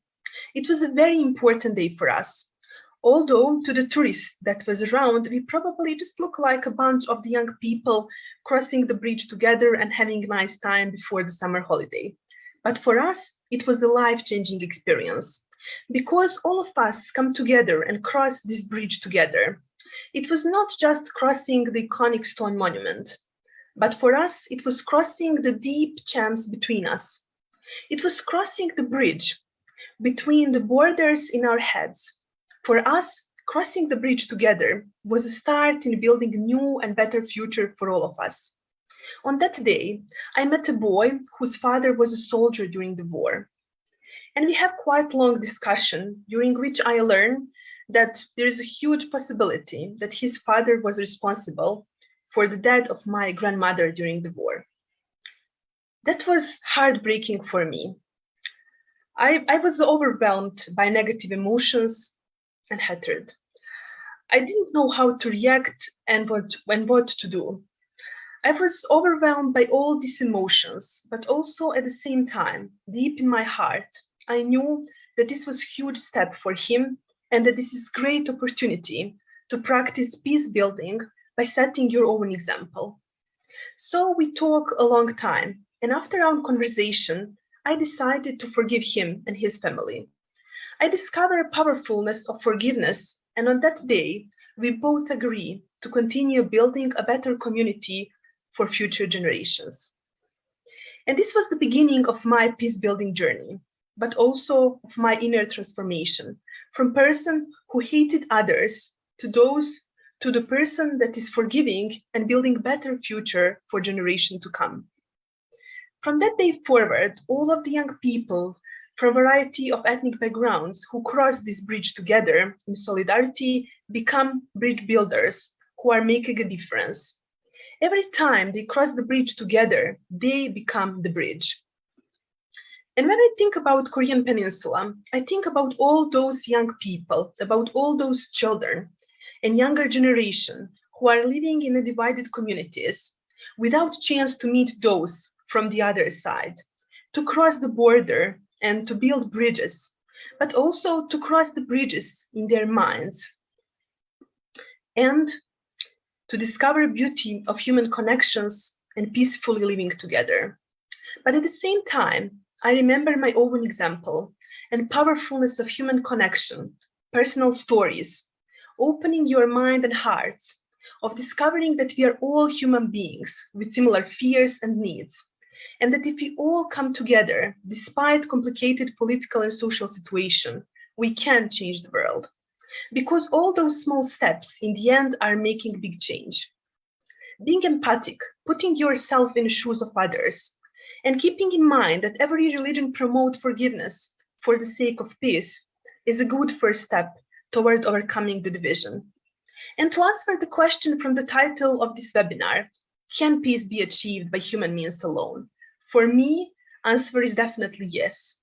It was a very important day for us. Although to the tourists that was around, we probably just looked like a bunch of the young people crossing the bridge together and having a nice time before the summer holiday. But for us, it was a life-changing experience because all of us come together and cross this bridge together. It was not just crossing the iconic stone monument, but for us, it was crossing the deep chasm between us. It was crossing the bridge between the borders in our heads. For us, crossing the bridge together was a start in building a new and better future for all of us. On that day, I met a boy whose father was a soldier during the war. And we had quite a long discussion during which I learned that there is a huge possibility that his father was responsible for the death of my grandmother during the war. That was heartbreaking for me. I was overwhelmed by negative emotions and hatred. I didn't know how to react and what to do. I was overwhelmed by all these emotions, but also at the same time, deep in my heart, I knew that this was a huge step for him and that this is a great opportunity to practice peace building by setting your own example. So we talked a long time, and after our conversation, I decided to forgive him and his family. I discovered powerfulness of forgiveness, and on that day, we both agree to continue building a better community for future generations. And this was the beginning of my peace-building journey, but also of my inner transformation, from person who hated others to the person that is forgiving and building a better future for generation to come. From that day forward, all of the young people from a variety of ethnic backgrounds who cross this bridge together in solidarity become bridge builders who are making a difference. Every time they cross the bridge together, they become the bridge. And when I think about Korean Peninsula, I think about all those young people, about all those children and younger generation who are living in the divided communities without chance to meet those from the other side, to cross the border and to build bridges, but also to cross the bridges in their minds and to discover beauty of human connections and peacefully living together. But at the same time, I remember my own example and powerfulness of human connection, personal stories, opening your mind and hearts, of discovering that we are all human beings with similar fears and needs, and that if we all come together, despite complicated political and social situation, we can change the world. Because all those small steps in the end are making big change. Being empathic, putting yourself in the shoes of others, and keeping in mind that every religion promotes forgiveness for the sake of peace is a good first step toward overcoming the division. And to answer the question from the title of this webinar, can peace be achieved by human means alone? For me, answer is definitely yes.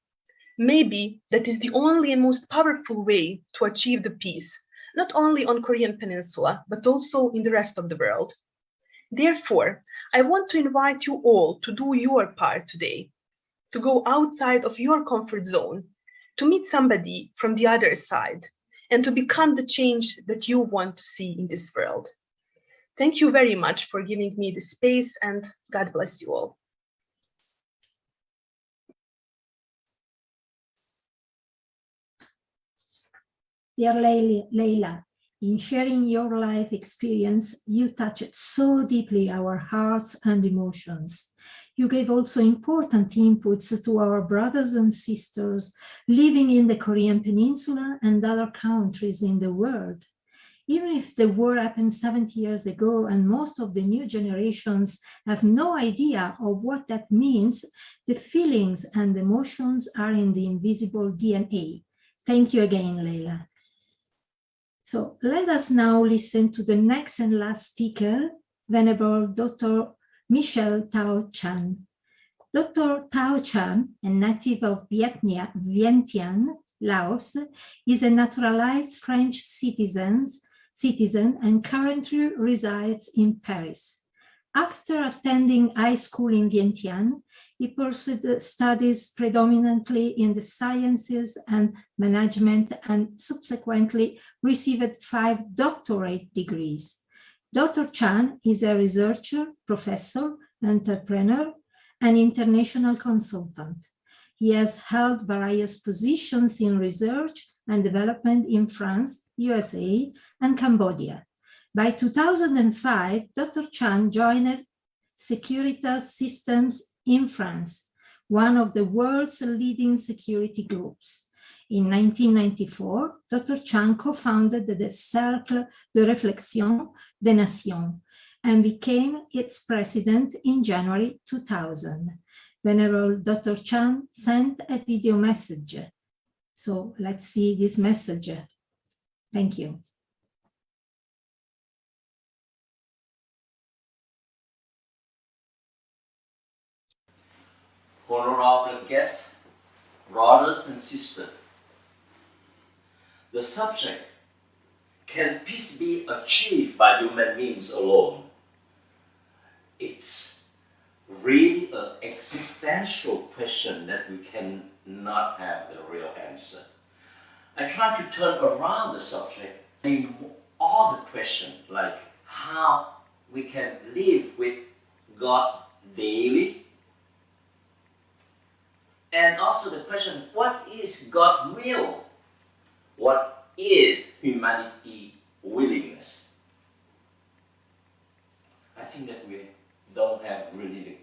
Maybe that is the only and most powerful way to achieve the peace, not only on Korean Peninsula, but also in the rest of the world. Therefore, I want to invite you all to do your part today, to go outside of your comfort zone, to meet somebody from the other side, and to become the change that you want to see in this world. Thank you very much for giving me the space, and God bless you all. Dear Leila, in sharing your life experience, you touched so deeply our hearts and emotions. You gave also important inputs to our brothers and sisters living in the Korean Peninsula and other countries in the world. Even if the war happened 70 years ago and most of the new generations have no idea of what that means, the feelings and emotions are in the invisible DNA. Thank you again, Leila. So let us now listen to the next and last speaker, Venerable Dr. Michel Tao Chan. Dr. Tao Chan, a native of Vientiane, Laos, is a naturalized French citizen and currently resides in Paris. After attending high school in Vientiane, he pursued studies predominantly in the sciences and management and subsequently received 5 doctorate degrees. Dr. Chan is a researcher, professor, entrepreneur, and international consultant. He has held various positions in research and development in France, USA, and Cambodia. By 2005, Dr. Chan joined Securitas Systems in France, one of the world's leading security groups. In 1994, Dr. Chan co-founded the Cercle de Réflexion des Nations and became its president in January 2000. Venerable Dr. Chan sent a video message. So let's see this message. Thank you. Honorable guests, brothers and sisters, the subject, can peace be achieved by human means alone? It's really an existential question that we cannot have the real answer. I try to turn around the subject, name all the questions like how we can live with God daily, and also the question, what is God's will? What is humanity willingness? I think that we don't have really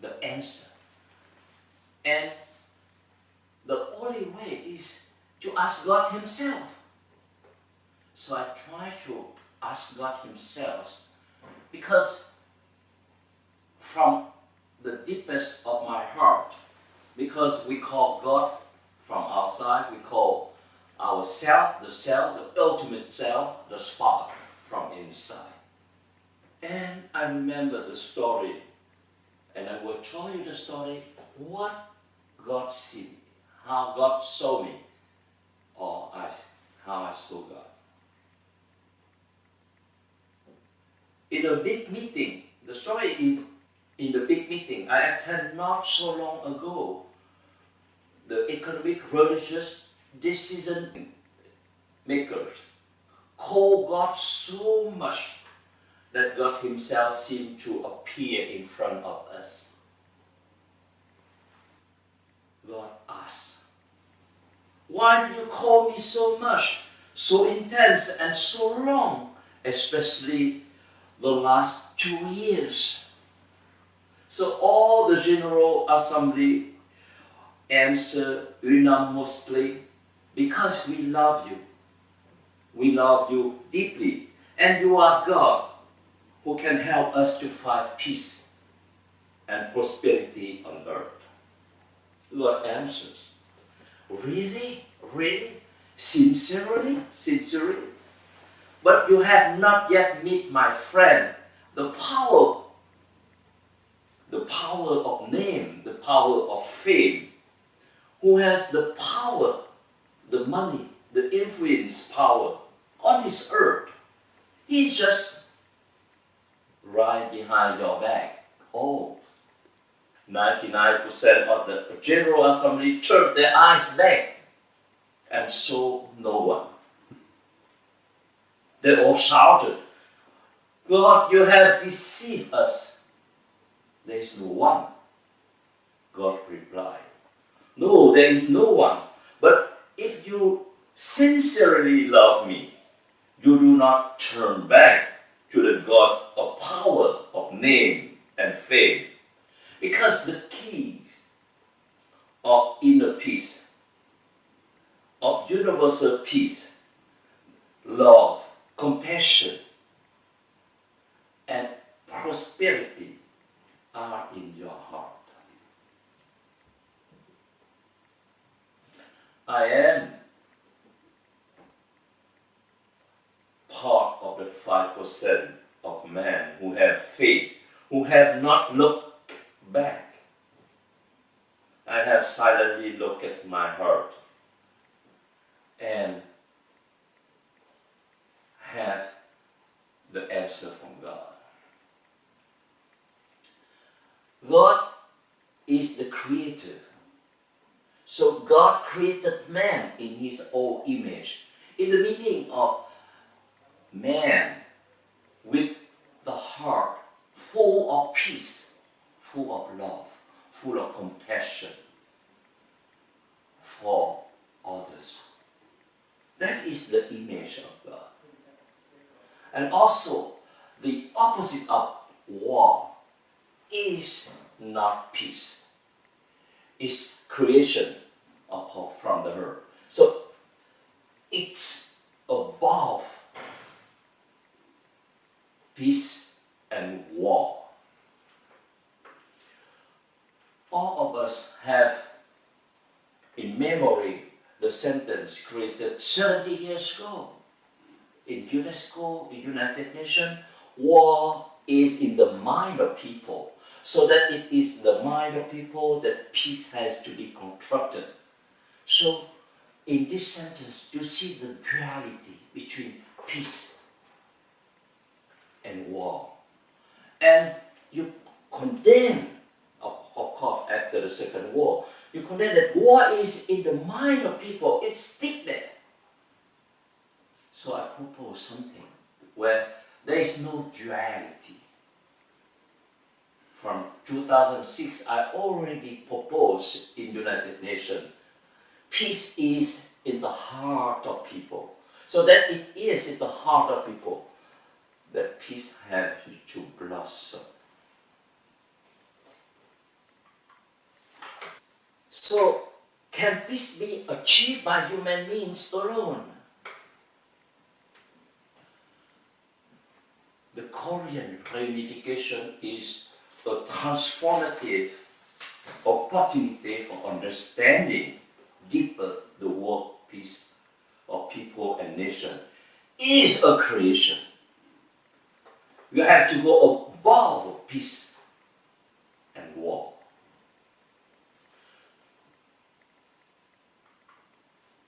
the answer. And the only way is to ask God himself. So I try to ask God himself, because from the deepest of my heart, because we call God from outside, we call our self, the ultimate self, the spark from inside. And I remember the story, and I will tell you the story, what God see, how God saw me, or how I saw God. In a big meeting, the story is in the big meeting I attended not so long ago. The economic, religious decision makers call God so much that God himself seemed to appear in front of us. God asked, why do you call me so much, so intense and so long, especially the last 2 years? So all the General Assembly answer unanimously, because we love you. We love you deeply, and you are God who can help us to find peace and prosperity on earth. God answers, really? Really? Sincerely? Sincerely? But you have not yet met my friend. The power of name, the power of fame, who has the power, the money, the influence power on this earth. He's just right behind your back. Oh, 99% of the General Assembly turned their eyes back and saw no one. They all shouted, God, you have deceived us. There is no one. God replied, no, there is no one. But if you sincerely love me, you do not turn back to the God of power, of name and fame. Because the keys of inner peace, of universal peace, love, compassion, and prosperity are in your heart. I am of the 5% of men who have faith, who have not looked back. I have silently looked at my heart and have the answer from God. God is the creator. So God created man in his own image. In the meaning of man with the heart full of peace, full of love, full of compassion for others. That is the image of God. And also, the opposite of war is not peace. It's creation from the earth. So it's above peace and war. All of us have in memory the sentence created 70 years ago in UNESCO, in United Nations. War is in the mind of people, so that it is the mind of people that peace has to be constructed. So in this sentence, you see the duality between peace and war. And you condemn, of course, after the Second War, you condemn that war is in the mind of people, it's deep there. So I propose something where there is no duality. From 2006, I already proposed in United Nations, peace is in the heart of people. So that it is in the heart of people that peace has to blossom. So, can peace be achieved by human means alone? The Korean reunification is a transformative opportunity for understanding deeper the world peace of people and nation is a creation. You have to go above peace and war.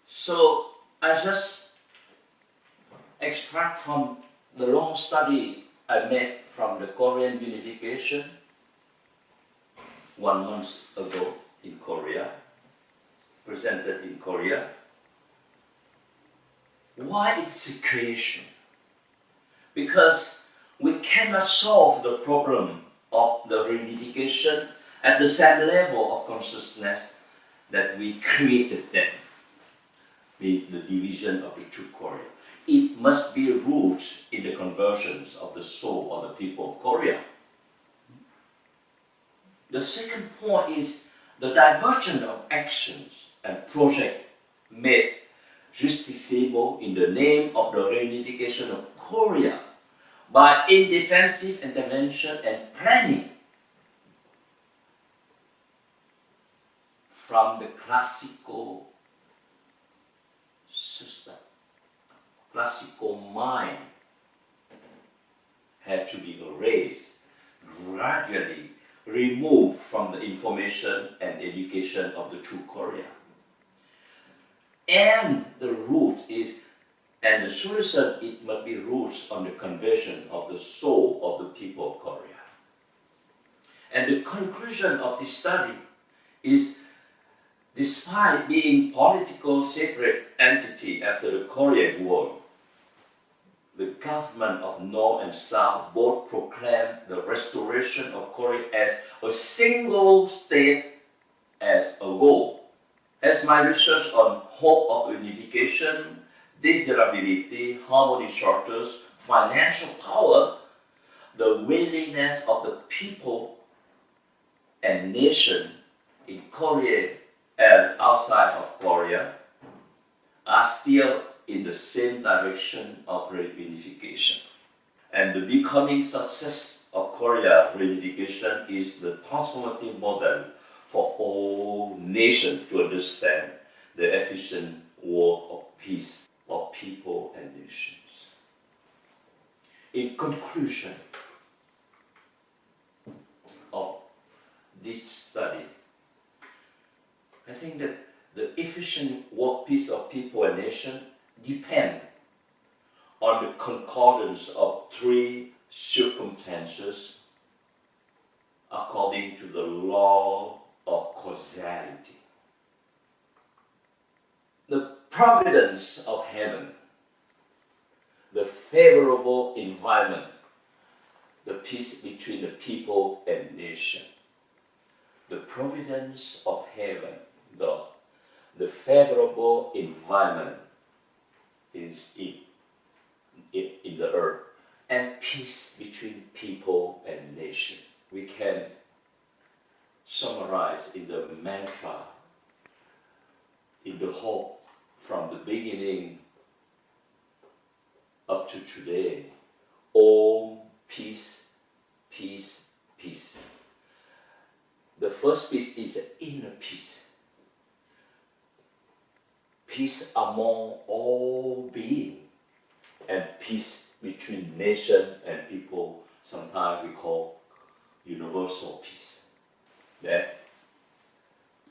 So I just extract from the long study I made from the Korean unification 1 month ago in Korea, presented in Korea. Why it's a creation? Because we cannot solve the problem of the reunification at the same level of consciousness that we created them, with the division of the two Korea. It must be rooted in the conversions of the soul of the people of Korea. The second point is the divergence of actions and projects made justifiable in the name of the reunification of Korea by indefensive intervention and planning from the classical system. Classical mind have to be erased, gradually removed from the information and education of the true Korea. And the root is, and the solution, it must be rooted on the conversion of the soul of the people of Korea. And the conclusion of this study is, despite being political separate entity after the Korean War, the government of North and South both proclaimed the restoration of Korea as a single state as a goal. As my research on hope of unification, desirability, harmony charters, financial power, the willingness of the people and nation in Korea and outside of Korea are still in the same direction of reunification. And the becoming success of Korea reunification is the transformative model for all nations to understand the efficient work of peace of people and nations. in conclusion of this study, I think that the efficient world peace of people and nation depend on the concordance of three circumstances according to the law of causality. The providence of heaven, the favorable environment, the peace between the people and nation. The providence of heaven, the favorable environment is in the earth, and peace between people and nation. We can summarize in the mantra, in the hope from the beginning up to today. Om, peace, peace, peace. The first peace is the inner peace. Peace among all beings, and peace between nation and people, sometimes we call universal peace. That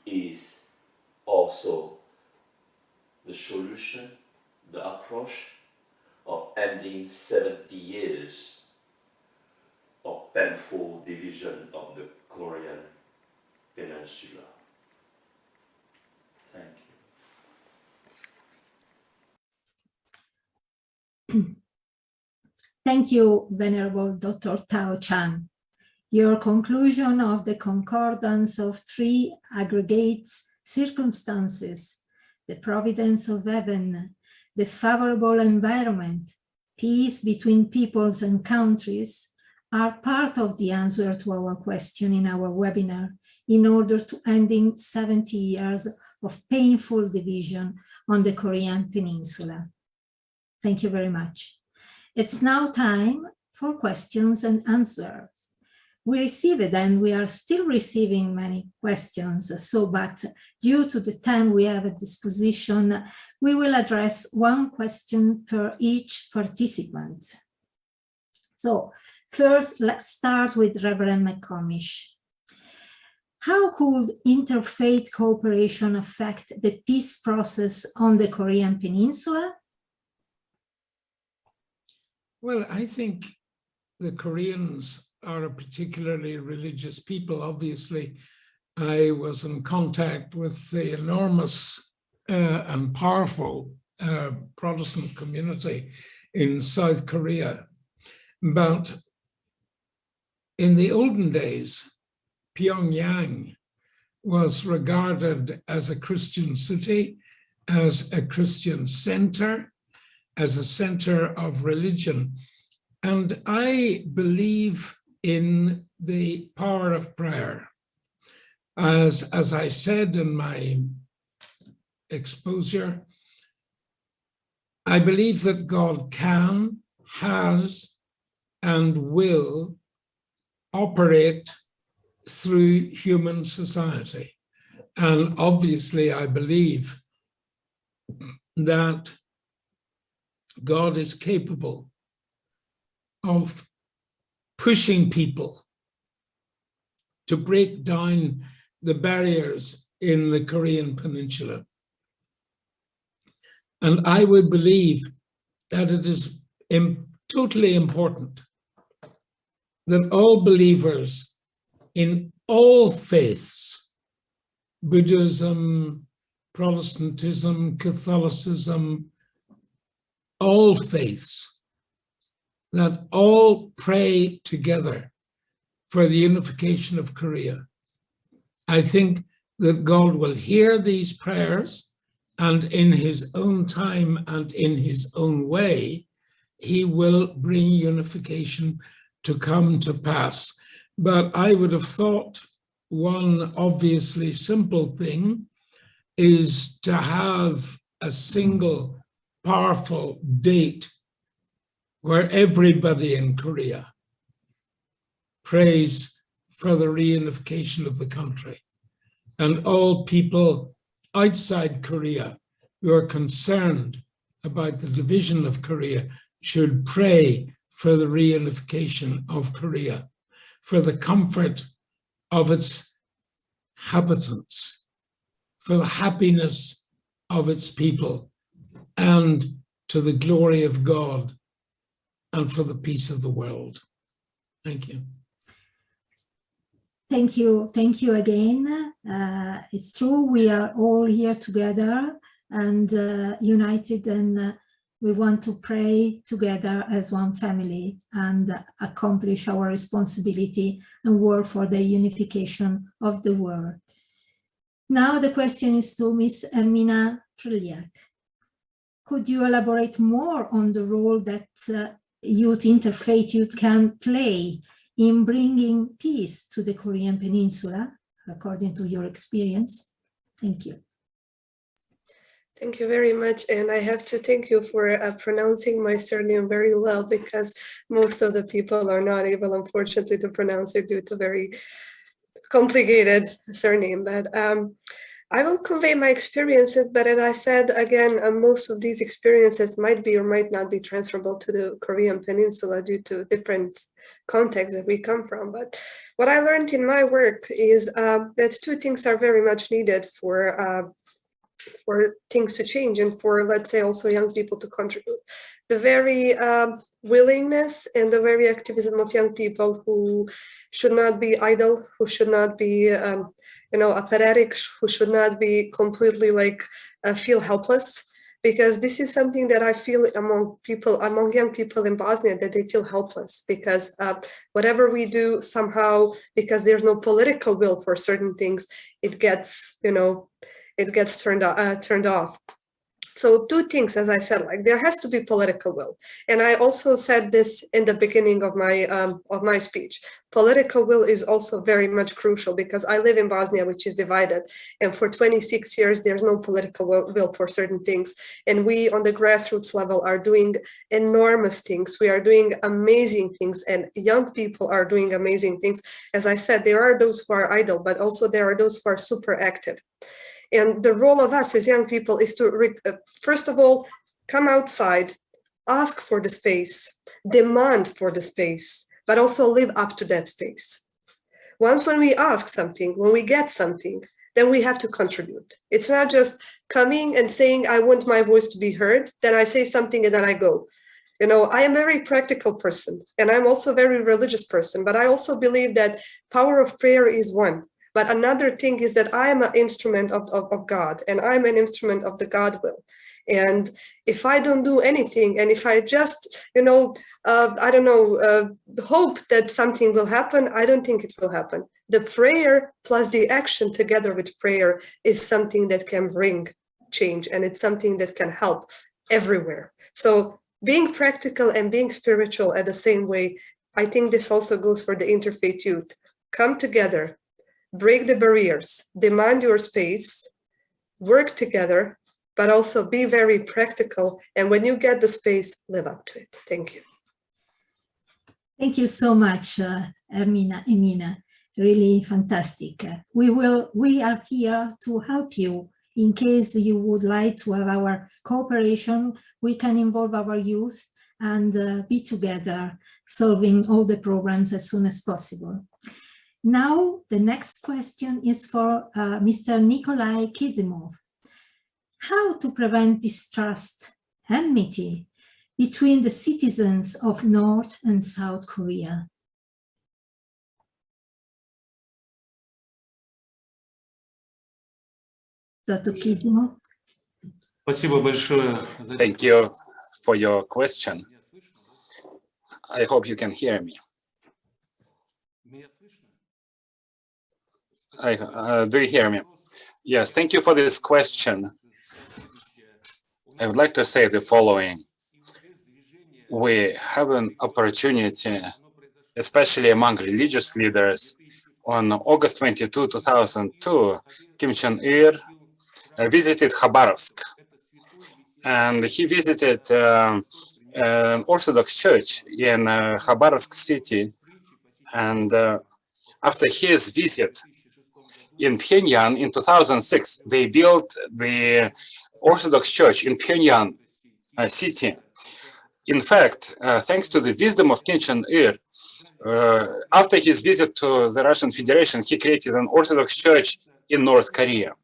is also the solution, the approach of ending 70 years of painful division of the Korean Peninsula. Thank you. Thank you, Venerable Dr. Tao Chan. Your conclusion of the concordance of three aggregate circumstances, the providence of heaven, the favorable environment, peace between peoples and countries, are part of the answer to our question in our webinar in order to ending 70 years of painful division on the Korean Peninsula. Thank you very much. It's now time for questions and answers. We received and we are still receiving many questions, but due to the time we have at disposition, we will address one question per each participant. So first, let's start with Reverend McComish. How could interfaith cooperation affect the peace process on the Korean Peninsula? Well, I think the Koreans are a particularly religious people. Obviously, I was in contact with the enormous and powerful Protestant community in South Korea. But in the olden days, Pyongyang was regarded as a Christian city, as a Christian center, as a center of religion. And I believe in the power of prayer. As I said in my exposure, I believe that God can, has, and will operate through human society. And obviously, I believe that God is capable of pushing people to break down the barriers in the Korean Peninsula. And I would believe that it is totally important that all believers in all faiths, Buddhism, Protestantism, Catholicism, all faiths, that all pray together for the unification of Korea. I think that God will hear these prayers, and in his own time and in his own way, he will bring unification to come to pass. But I would have thought one obviously simple thing is to have a single powerful date where everybody in Korea prays for the reunification of the country, and all people outside Korea who are concerned about the division of Korea should pray for the reunification of Korea, for the comfort of its inhabitants, for the happiness of its people, and to the glory of God, and for the peace of the world. Thank you. Thank you again. It's true, we are all here together and united, and we want to pray together as one family and accomplish our responsibility and work for the unification of the world. Now the question is to Ms. Ermina Treliak. Could you elaborate more on the role that interfaith youth can play in bringing peace to the Korean Peninsula, according to your experience? Thank you. Thank you very much, and I have to thank you for pronouncing my surname very well, because most of the people are not able, unfortunately, to pronounce it due to very complicated surname. But I will convey my experiences, but as I said, again, most of these experiences might be or might not be transferable to the Korean Peninsula due to different contexts that we come from. But what I learned in my work is that two things are very much needed for things to change and for, let's say, also young people to contribute. The very willingness and the very activism of young people who should not be idle, who should not be apathetic, who should not be completely feel helpless, because this is something that I feel among young people in Bosnia, that they feel helpless because whatever we do somehow, because there's no political will for certain things, it gets turned off. So two things, as I said, there has to be political will. And I also said this in the beginning of my speech. Political will is also very much crucial, because I live in Bosnia, which is divided. And for 26 years, there's no political will for certain things. And we on the grassroots level are doing enormous things. We are doing amazing things, and young people are doing amazing things. As I said, there are those who are idle, but also there are those who are super active. And the role of us as young people is to, first of all, come outside, ask for the space, demand for the space, but also live up to that space. Once when we ask something, when we get something, then we have to contribute. It's not just coming and saying, I want my voice to be heard, then I say something and then I go. I am a very practical person, and I'm also a very religious person, but I also believe that power of prayer is one. But another thing is that I am an instrument of God, and I'm an instrument of the God will. And if I don't do anything, and if I just, hope that something will happen, I don't think it will happen. The prayer plus the action together with prayer is something that can bring change, and it's something that can help everywhere. So being practical and being spiritual at the same way, I think this also goes for the interfaith youth. Come together. Break the barriers, demand your space, work together, but also be very practical. And when you get the space, live up to it. Thank you. Thank you so much, Ermina. Really fantastic. We are here to help you. In case you would like to have our cooperation, we can involve our youth and be together, solving all the problems as soon as possible. Now, the next question is for Mr. Nikolai Kizimov. How to prevent distrust, enmity between the citizens of North and South Korea? Dr. Kizimov? Thank you for your question. I hope you can hear me. Do you hear me? Yes, thank you for this question. I would like to say the following. We have an opportunity, especially among religious leaders. On August 22, 2002, Kim Jong-il visited Khabarovsk, and he visited an Orthodox church in Khabarovsk city. And after his visit in Pyongyang in 2006, they built the Orthodox Church in Pyongyang city. In fact, thanks to the wisdom of Kim Chen-il, after his visit to the Russian Federation, he created an Orthodox Church in North Korea.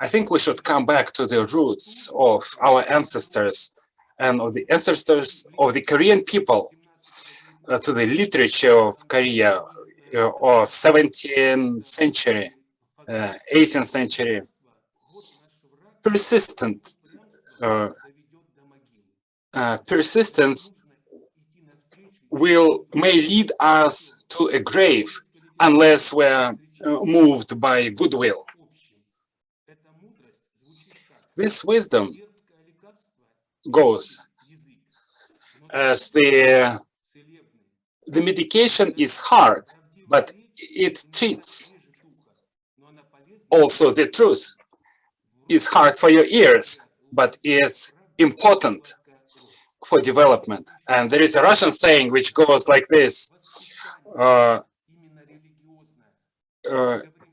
I think we should come back to the roots of our ancestors and of the ancestors of the Korean people, to the literature of Korea of 17th century, 18th century. Persistence may lead us to a grave unless we're moved by goodwill. This wisdom goes as the medication is hard, but it treats. Also, the truth is hard for your ears, but it's important for development. And there is a Russian saying which goes like this: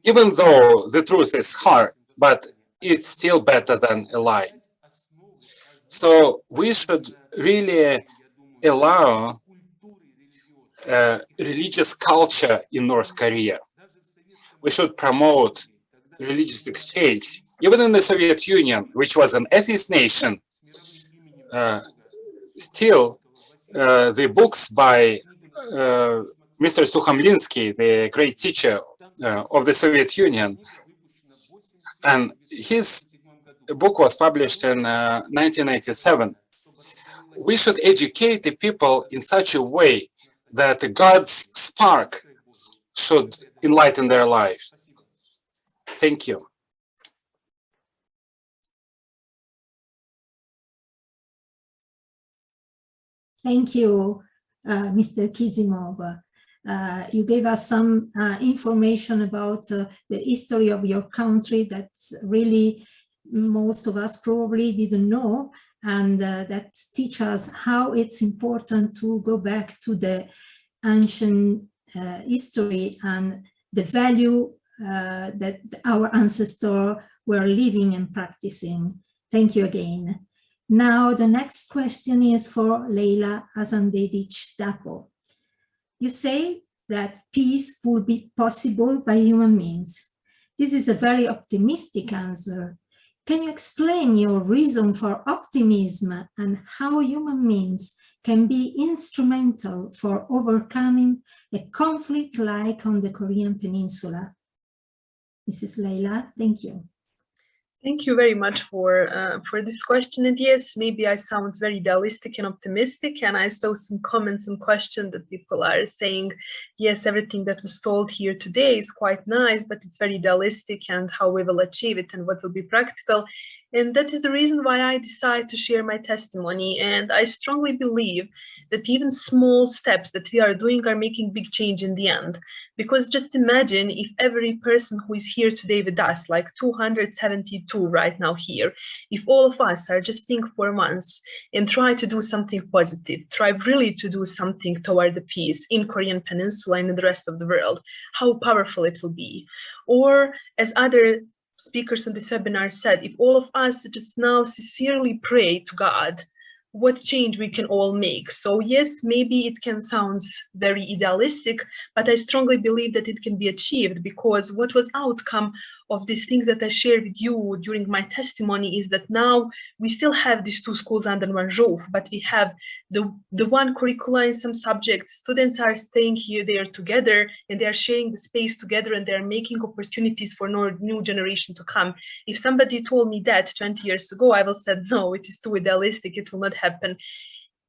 even though the truth is hard, but it's still better than a lie. So we should really allow religious culture in North Korea. We should promote religious exchange. Even in the Soviet Union, which was an atheist nation, still the books by Mr. Sukhamlinsky, the great teacher of the Soviet Union, and his book was published in 1997. We should educate the people in such a way that God's spark should enlighten their life. Thank you. Thank you, Mr. Kizimov. You gave us some information about the history of your country that really most of us probably didn't know, and that teach us how it's important to go back to the ancient history and the value that our ancestors were living and practicing. Thank you again. Now, the next question is for Leila Azandedic Dapo. You say that peace will be possible by human means. This is a very optimistic answer. Can you explain your reason for optimism and how human means can be instrumental for overcoming a conflict like on the Korean Peninsula? Mrs. Leila, thank you. Thank you very much for this question. And yes, maybe I sound very idealistic and optimistic, and I saw some comments and questions that people are saying, yes, everything that was told here today is quite nice, but it's very idealistic, and how we will achieve it and what will be practical. And that is the reason why I decided to share my testimony. And I strongly believe that even small steps that we are doing are making big change in the end. Because just imagine if every person who is here today with us, like 272 right now here, if all of us are just think for months and try to do something positive, try really to do something toward the peace in Korean Peninsula and in the rest of the world, how powerful it will be. Or as other speakers on this webinar said, if all of us just now sincerely pray to God, what change we can all make. So yes, maybe it can sound very idealistic, but I strongly believe that it can be achieved, because what was outcome of these things that I shared with you during my testimony is that now we still have these two schools under one roof, but we have the one curricula in some subjects. Students are staying here, they are together, and they are sharing the space together, and they are making opportunities for new generation to come. If somebody told me that 20 years ago, I will say, no, it is too idealistic, it will not happen.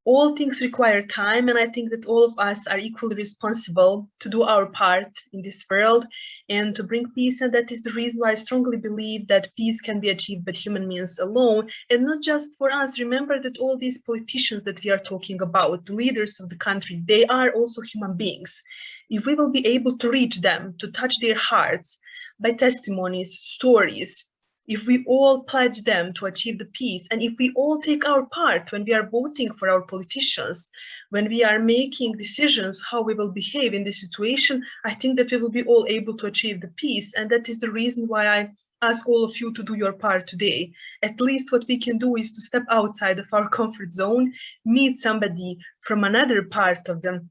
All things require time, and I think that all of us are equally responsible to do our part in this world and to bring peace. And that is the reason why I strongly believe that peace can be achieved by human means alone, and not just for us. Remember that all these politicians that we are talking about, the leaders of the country, they are also human beings. If we will be able to reach them, to touch their hearts by testimonies, stories, if we all pledge them to achieve the peace, and if we all take our part when we are voting for our politicians, when we are making decisions how we will behave in this situation, I think that we will be all able to achieve the peace. And that is the reason why I ask all of you to do your part today. At least what we can do is to step outside of our comfort zone, meet somebody from another part of the,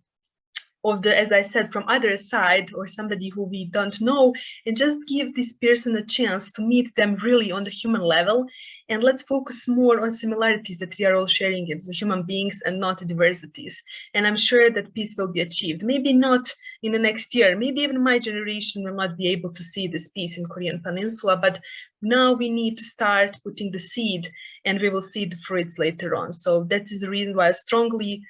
as I said, from other side, or somebody who we don't know, and just give this person a chance to meet them really on the human level. And let's focus more on similarities that we are all sharing as human beings and not diversities. And I'm sure that peace will be achieved. Maybe not in the next year, maybe even my generation will not be able to see this peace in Korean Peninsula, but now we need to start putting the seed and we will see the fruits later on. So that is the reason why I strongly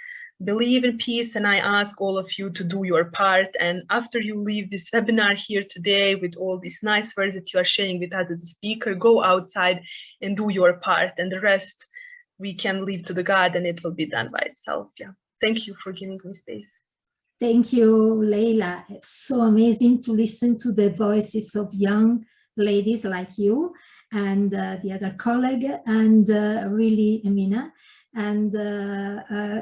believe in peace, and I ask all of you to do your part. And after you leave this webinar here today with all these nice words that you are sharing with us as a speaker, go outside and do your part, and the rest we can leave to the God and it will be done by itself. Yeah. Thank you for giving me space. Thank you, Leila. It's so amazing to listen to the voices of young ladies like you and the other colleague, and really Emina. And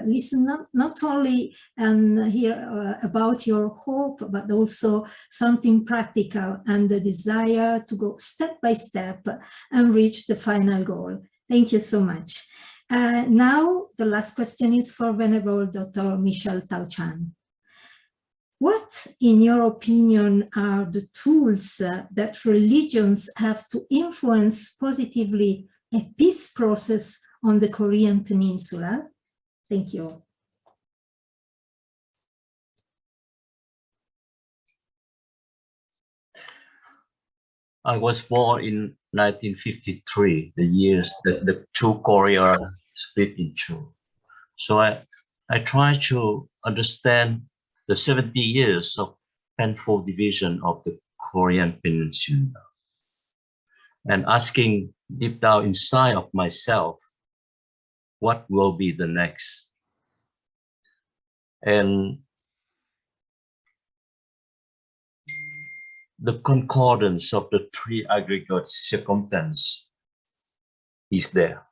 listen not only hear about your hope, but also something practical and the desire to go step by step and reach the final goal. Thank you so much. Now, the last question is for Venerable Dr. Michelle Tao-Chan. What, in your opinion, are the tools that religions have to influence positively a peace process on the Korean Peninsula? Thank you. I was born in 1953, the years that the two Korea split in two. So I try to understand the 70 years of painful division of the Korean Peninsula, and asking deep down inside of myself, what will be the next? And the concordance of the three aggregate circumstances is there.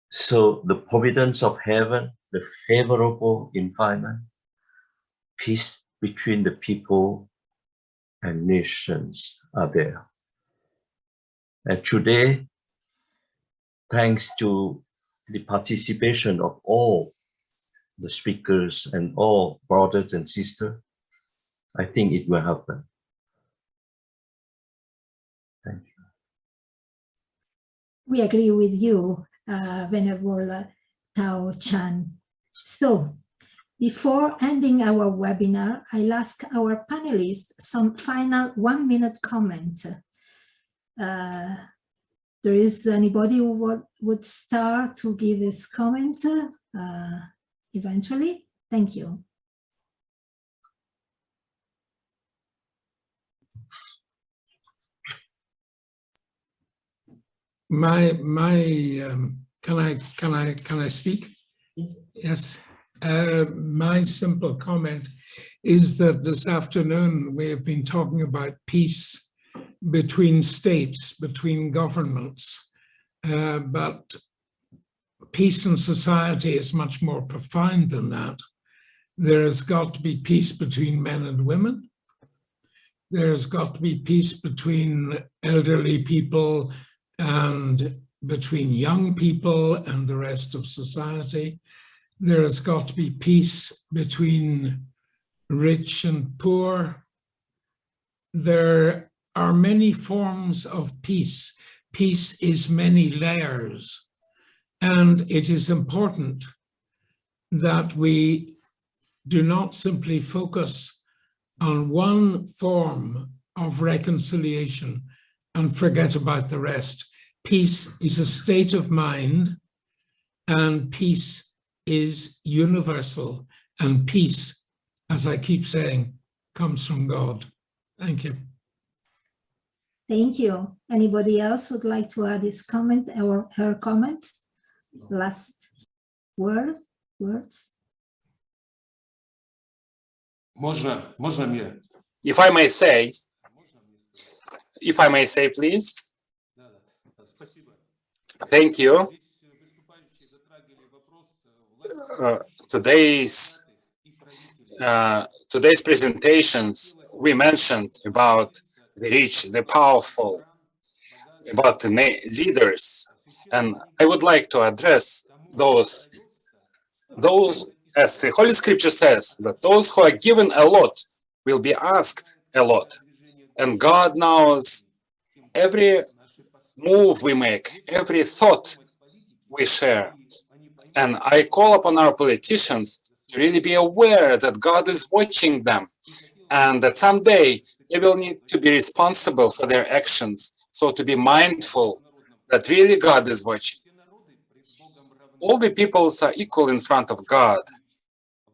So the providence of heaven, the favorable environment, peace between the people and nations are there. And today, thanks to the participation of all the speakers and all brothers and sisters, I think it will happen. Thank you. We agree with you, Venerable Tao-Chan. So, before ending our webinar, I'll ask our panelists some final 1-minute comment. There is anybody who would start to give his comment eventually? Thank you. Can I speak? Yes. My simple comment is that this afternoon we have been talking about peace between states, between governments, but peace in society is much more profound than that. There has got to be peace between men and women. There has got to be peace between elderly people and between young people and the rest of society. There has got to be peace between rich and poor. There are many forms of peace. Peace is many layers. And it is important that we do not simply focus on one form of reconciliation and forget about the rest. Peace is a state of mind, and peace is universal, and peace, as I keep saying, comes from God. Thank you. Thank you. Anybody else would like to add his comment or her comment? Last words? Можно мне? If I may say, if I may say, please. Thank you. Today's presentations, we mentioned about the rich, the powerful, about the leaders, and I would like to address those, as the Holy Scripture says, that those who are given a lot will be asked a lot, and God knows every move we make, every thought we share. And I call upon our politicians to really be aware that God is watching them and that someday they will need to be responsible for their actions. So to be mindful that really God is watching. All the peoples are equal in front of God,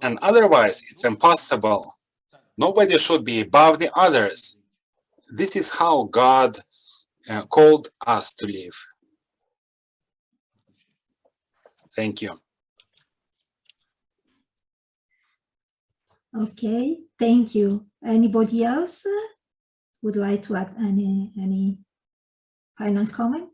and otherwise it's impossible. Nobody should be above the others. This is how God called us to live. Thank you. Okay, thank you. Anybody else would like to add any final comment?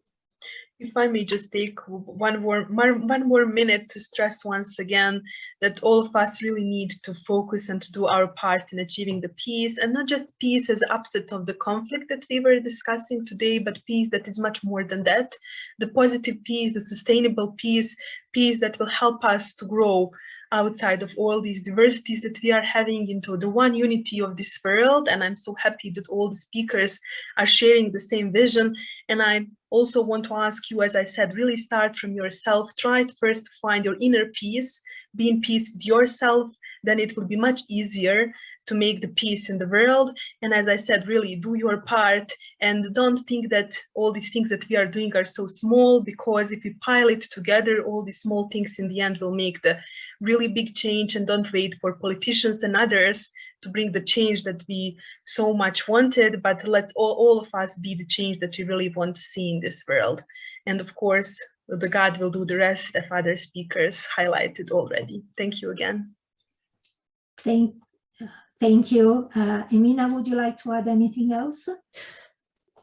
If I may just take one more minute to stress once again that all of us really need to focus and to do our part in achieving the peace, and not just peace as the opposite of the conflict that we were discussing today, but peace that is much more than that. The positive peace, the sustainable peace, peace that will help us to grow outside of all these diversities that we are having into the one unity of this world. And I'm so happy that all the speakers are sharing the same vision. And I also want to ask you, as I said, really start from yourself. Try to first find your inner peace, be in peace with yourself, then it will be much easier to make the peace in the world. And as I said, really do your part and don't think that all these things that we are doing are so small, because if we pile it together, all these small things in the end will make the really big change. And don't wait for politicians and others to bring the change that we so much wanted, but let's all of us be the change that we really want to see in this world. And of course, the God will do the rest, as other speakers highlighted already. Thank you again. Thank you. Emina, would you like to add anything else?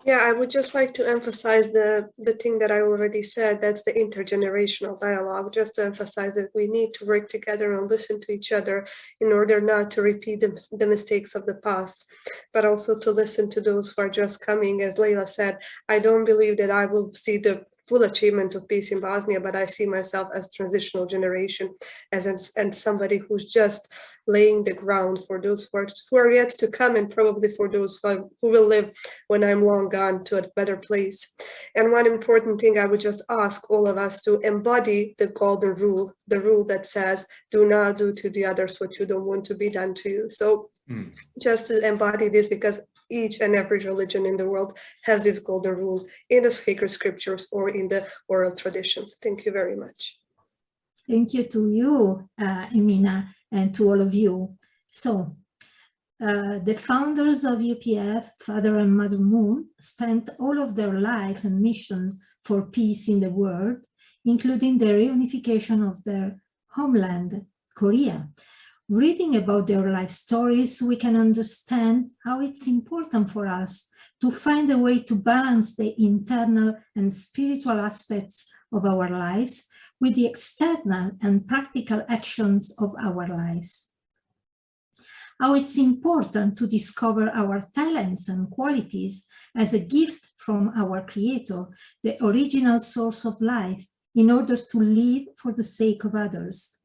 Yeah, I would just like to emphasize the thing that I already said, that's the intergenerational dialogue, just to emphasize that we need to work together and listen to each other in order not to repeat the mistakes of the past, but also to listen to those who are just coming. As Leila said, I don't believe that I will see the full achievement of peace in Bosnia, but I see myself as transitional generation, and somebody who's just laying the ground for those who are yet to come, and probably for those who will live when I'm long gone to a better place. And one important thing I would just ask all of us to embody the golden rule, the rule that says, do not do to the others what you don't want to be done to you. So just to embody this, because each and every religion in the world has this golden rule in the sacred scriptures or in the oral traditions. Thank you very much. Thank you to you, Emina, and to all of you. So, the founders of UPF, Father and Mother Moon, spent all of their life and mission for peace in the world, including the reunification of their homeland, Korea. Reading about their life stories, we can understand how it's important for us to find a way to balance the internal and spiritual aspects of our lives with the external and practical actions of our lives. How it's important to discover our talents and qualities as a gift from our Creator, the original source of life, in order to live for the sake of others.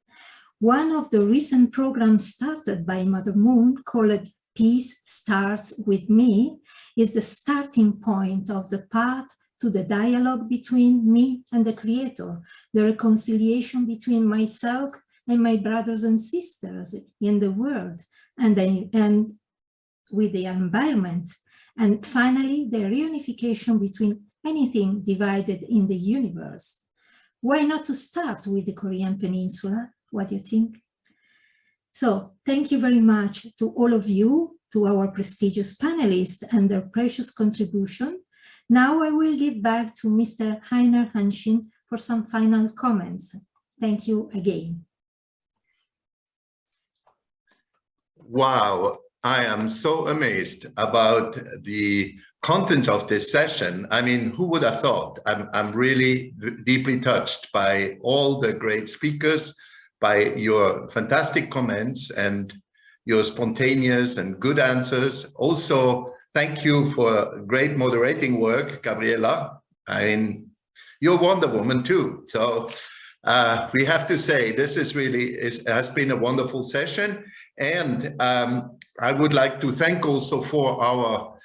One of the recent programs started by Mother Moon, called Peace Starts With Me, is the starting point of the path to the dialogue between me and the Creator, the reconciliation between myself and my brothers and sisters in the world and with the environment, and finally the reunification between anything divided in the universe. Why not to start with the Korean Peninsula? What do you think? So thank you very much to all of you, to our prestigious panelists and their precious contribution. Now I will give back to Mr. Heiner Hanshin for some final comments. Thank you again. Wow. I am so amazed about the content of this session. I mean, who would have thought? I'm really deeply touched by all the great speakers, by your fantastic comments and your spontaneous and good answers. Also, thank you for great moderating work, Gabriela. I mean, you're Wonder Woman too. So we have to say this is really has been a wonderful session. And I would like to thank also for our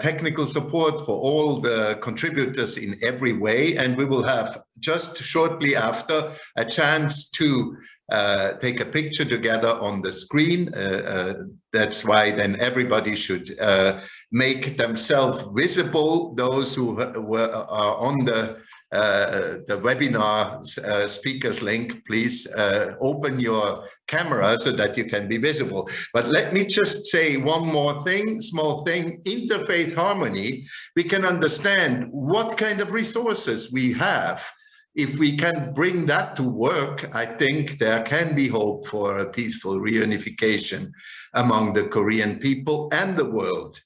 technical support for all the contributors in every way. And we will have just shortly after a chance to take a picture together on the screen. That's why then everybody should make themselves visible. Those who are on the webinar speakers link, please open your camera so that you can be visible. But let me just say one more thing, small thing. Interfaith Harmony, we can understand what kind of resources we have. If we can bring that to work, I think there can be hope for a peaceful reunification among the Korean people and the world.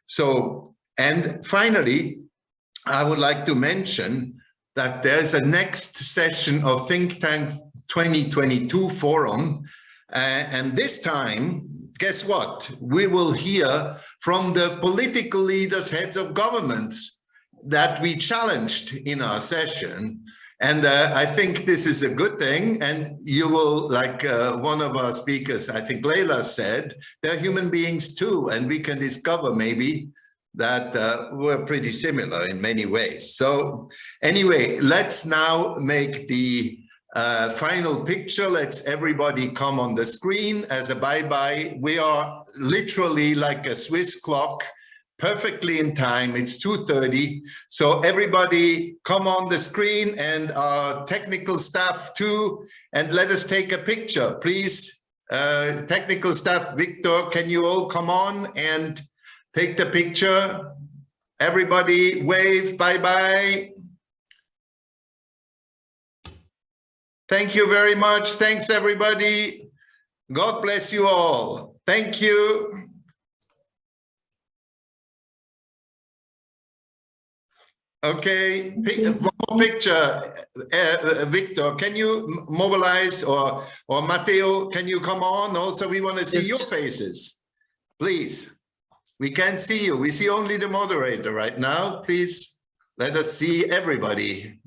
So, and finally, I would like to mention that there's a next session of Think Tank 2022 forum. And this time, guess what? We will hear from the political leaders, heads of governments that we challenged in our session. And I think this is a good thing. And you will, like one of our speakers, I think Leila said, they're human beings too. And we can discover maybe that we're pretty similar in many ways. So anyway, let's now make the final picture. Let's everybody come on the screen as a bye-bye. We are literally like a Swiss clock, perfectly in time. It's 2:30. So everybody come on the screen and our technical staff too, and let us take a picture. Please, technical staff, Victor, can you all come on and take the picture? Everybody wave, bye-bye. Thank you very much. Thanks, everybody. God bless you all. Thank you. Okay, one more picture. Victor, can you mobilize, or Matteo, can you come on? Also, we want to see your faces, please. We can't see you. We see only the moderator right now. Please let us see everybody.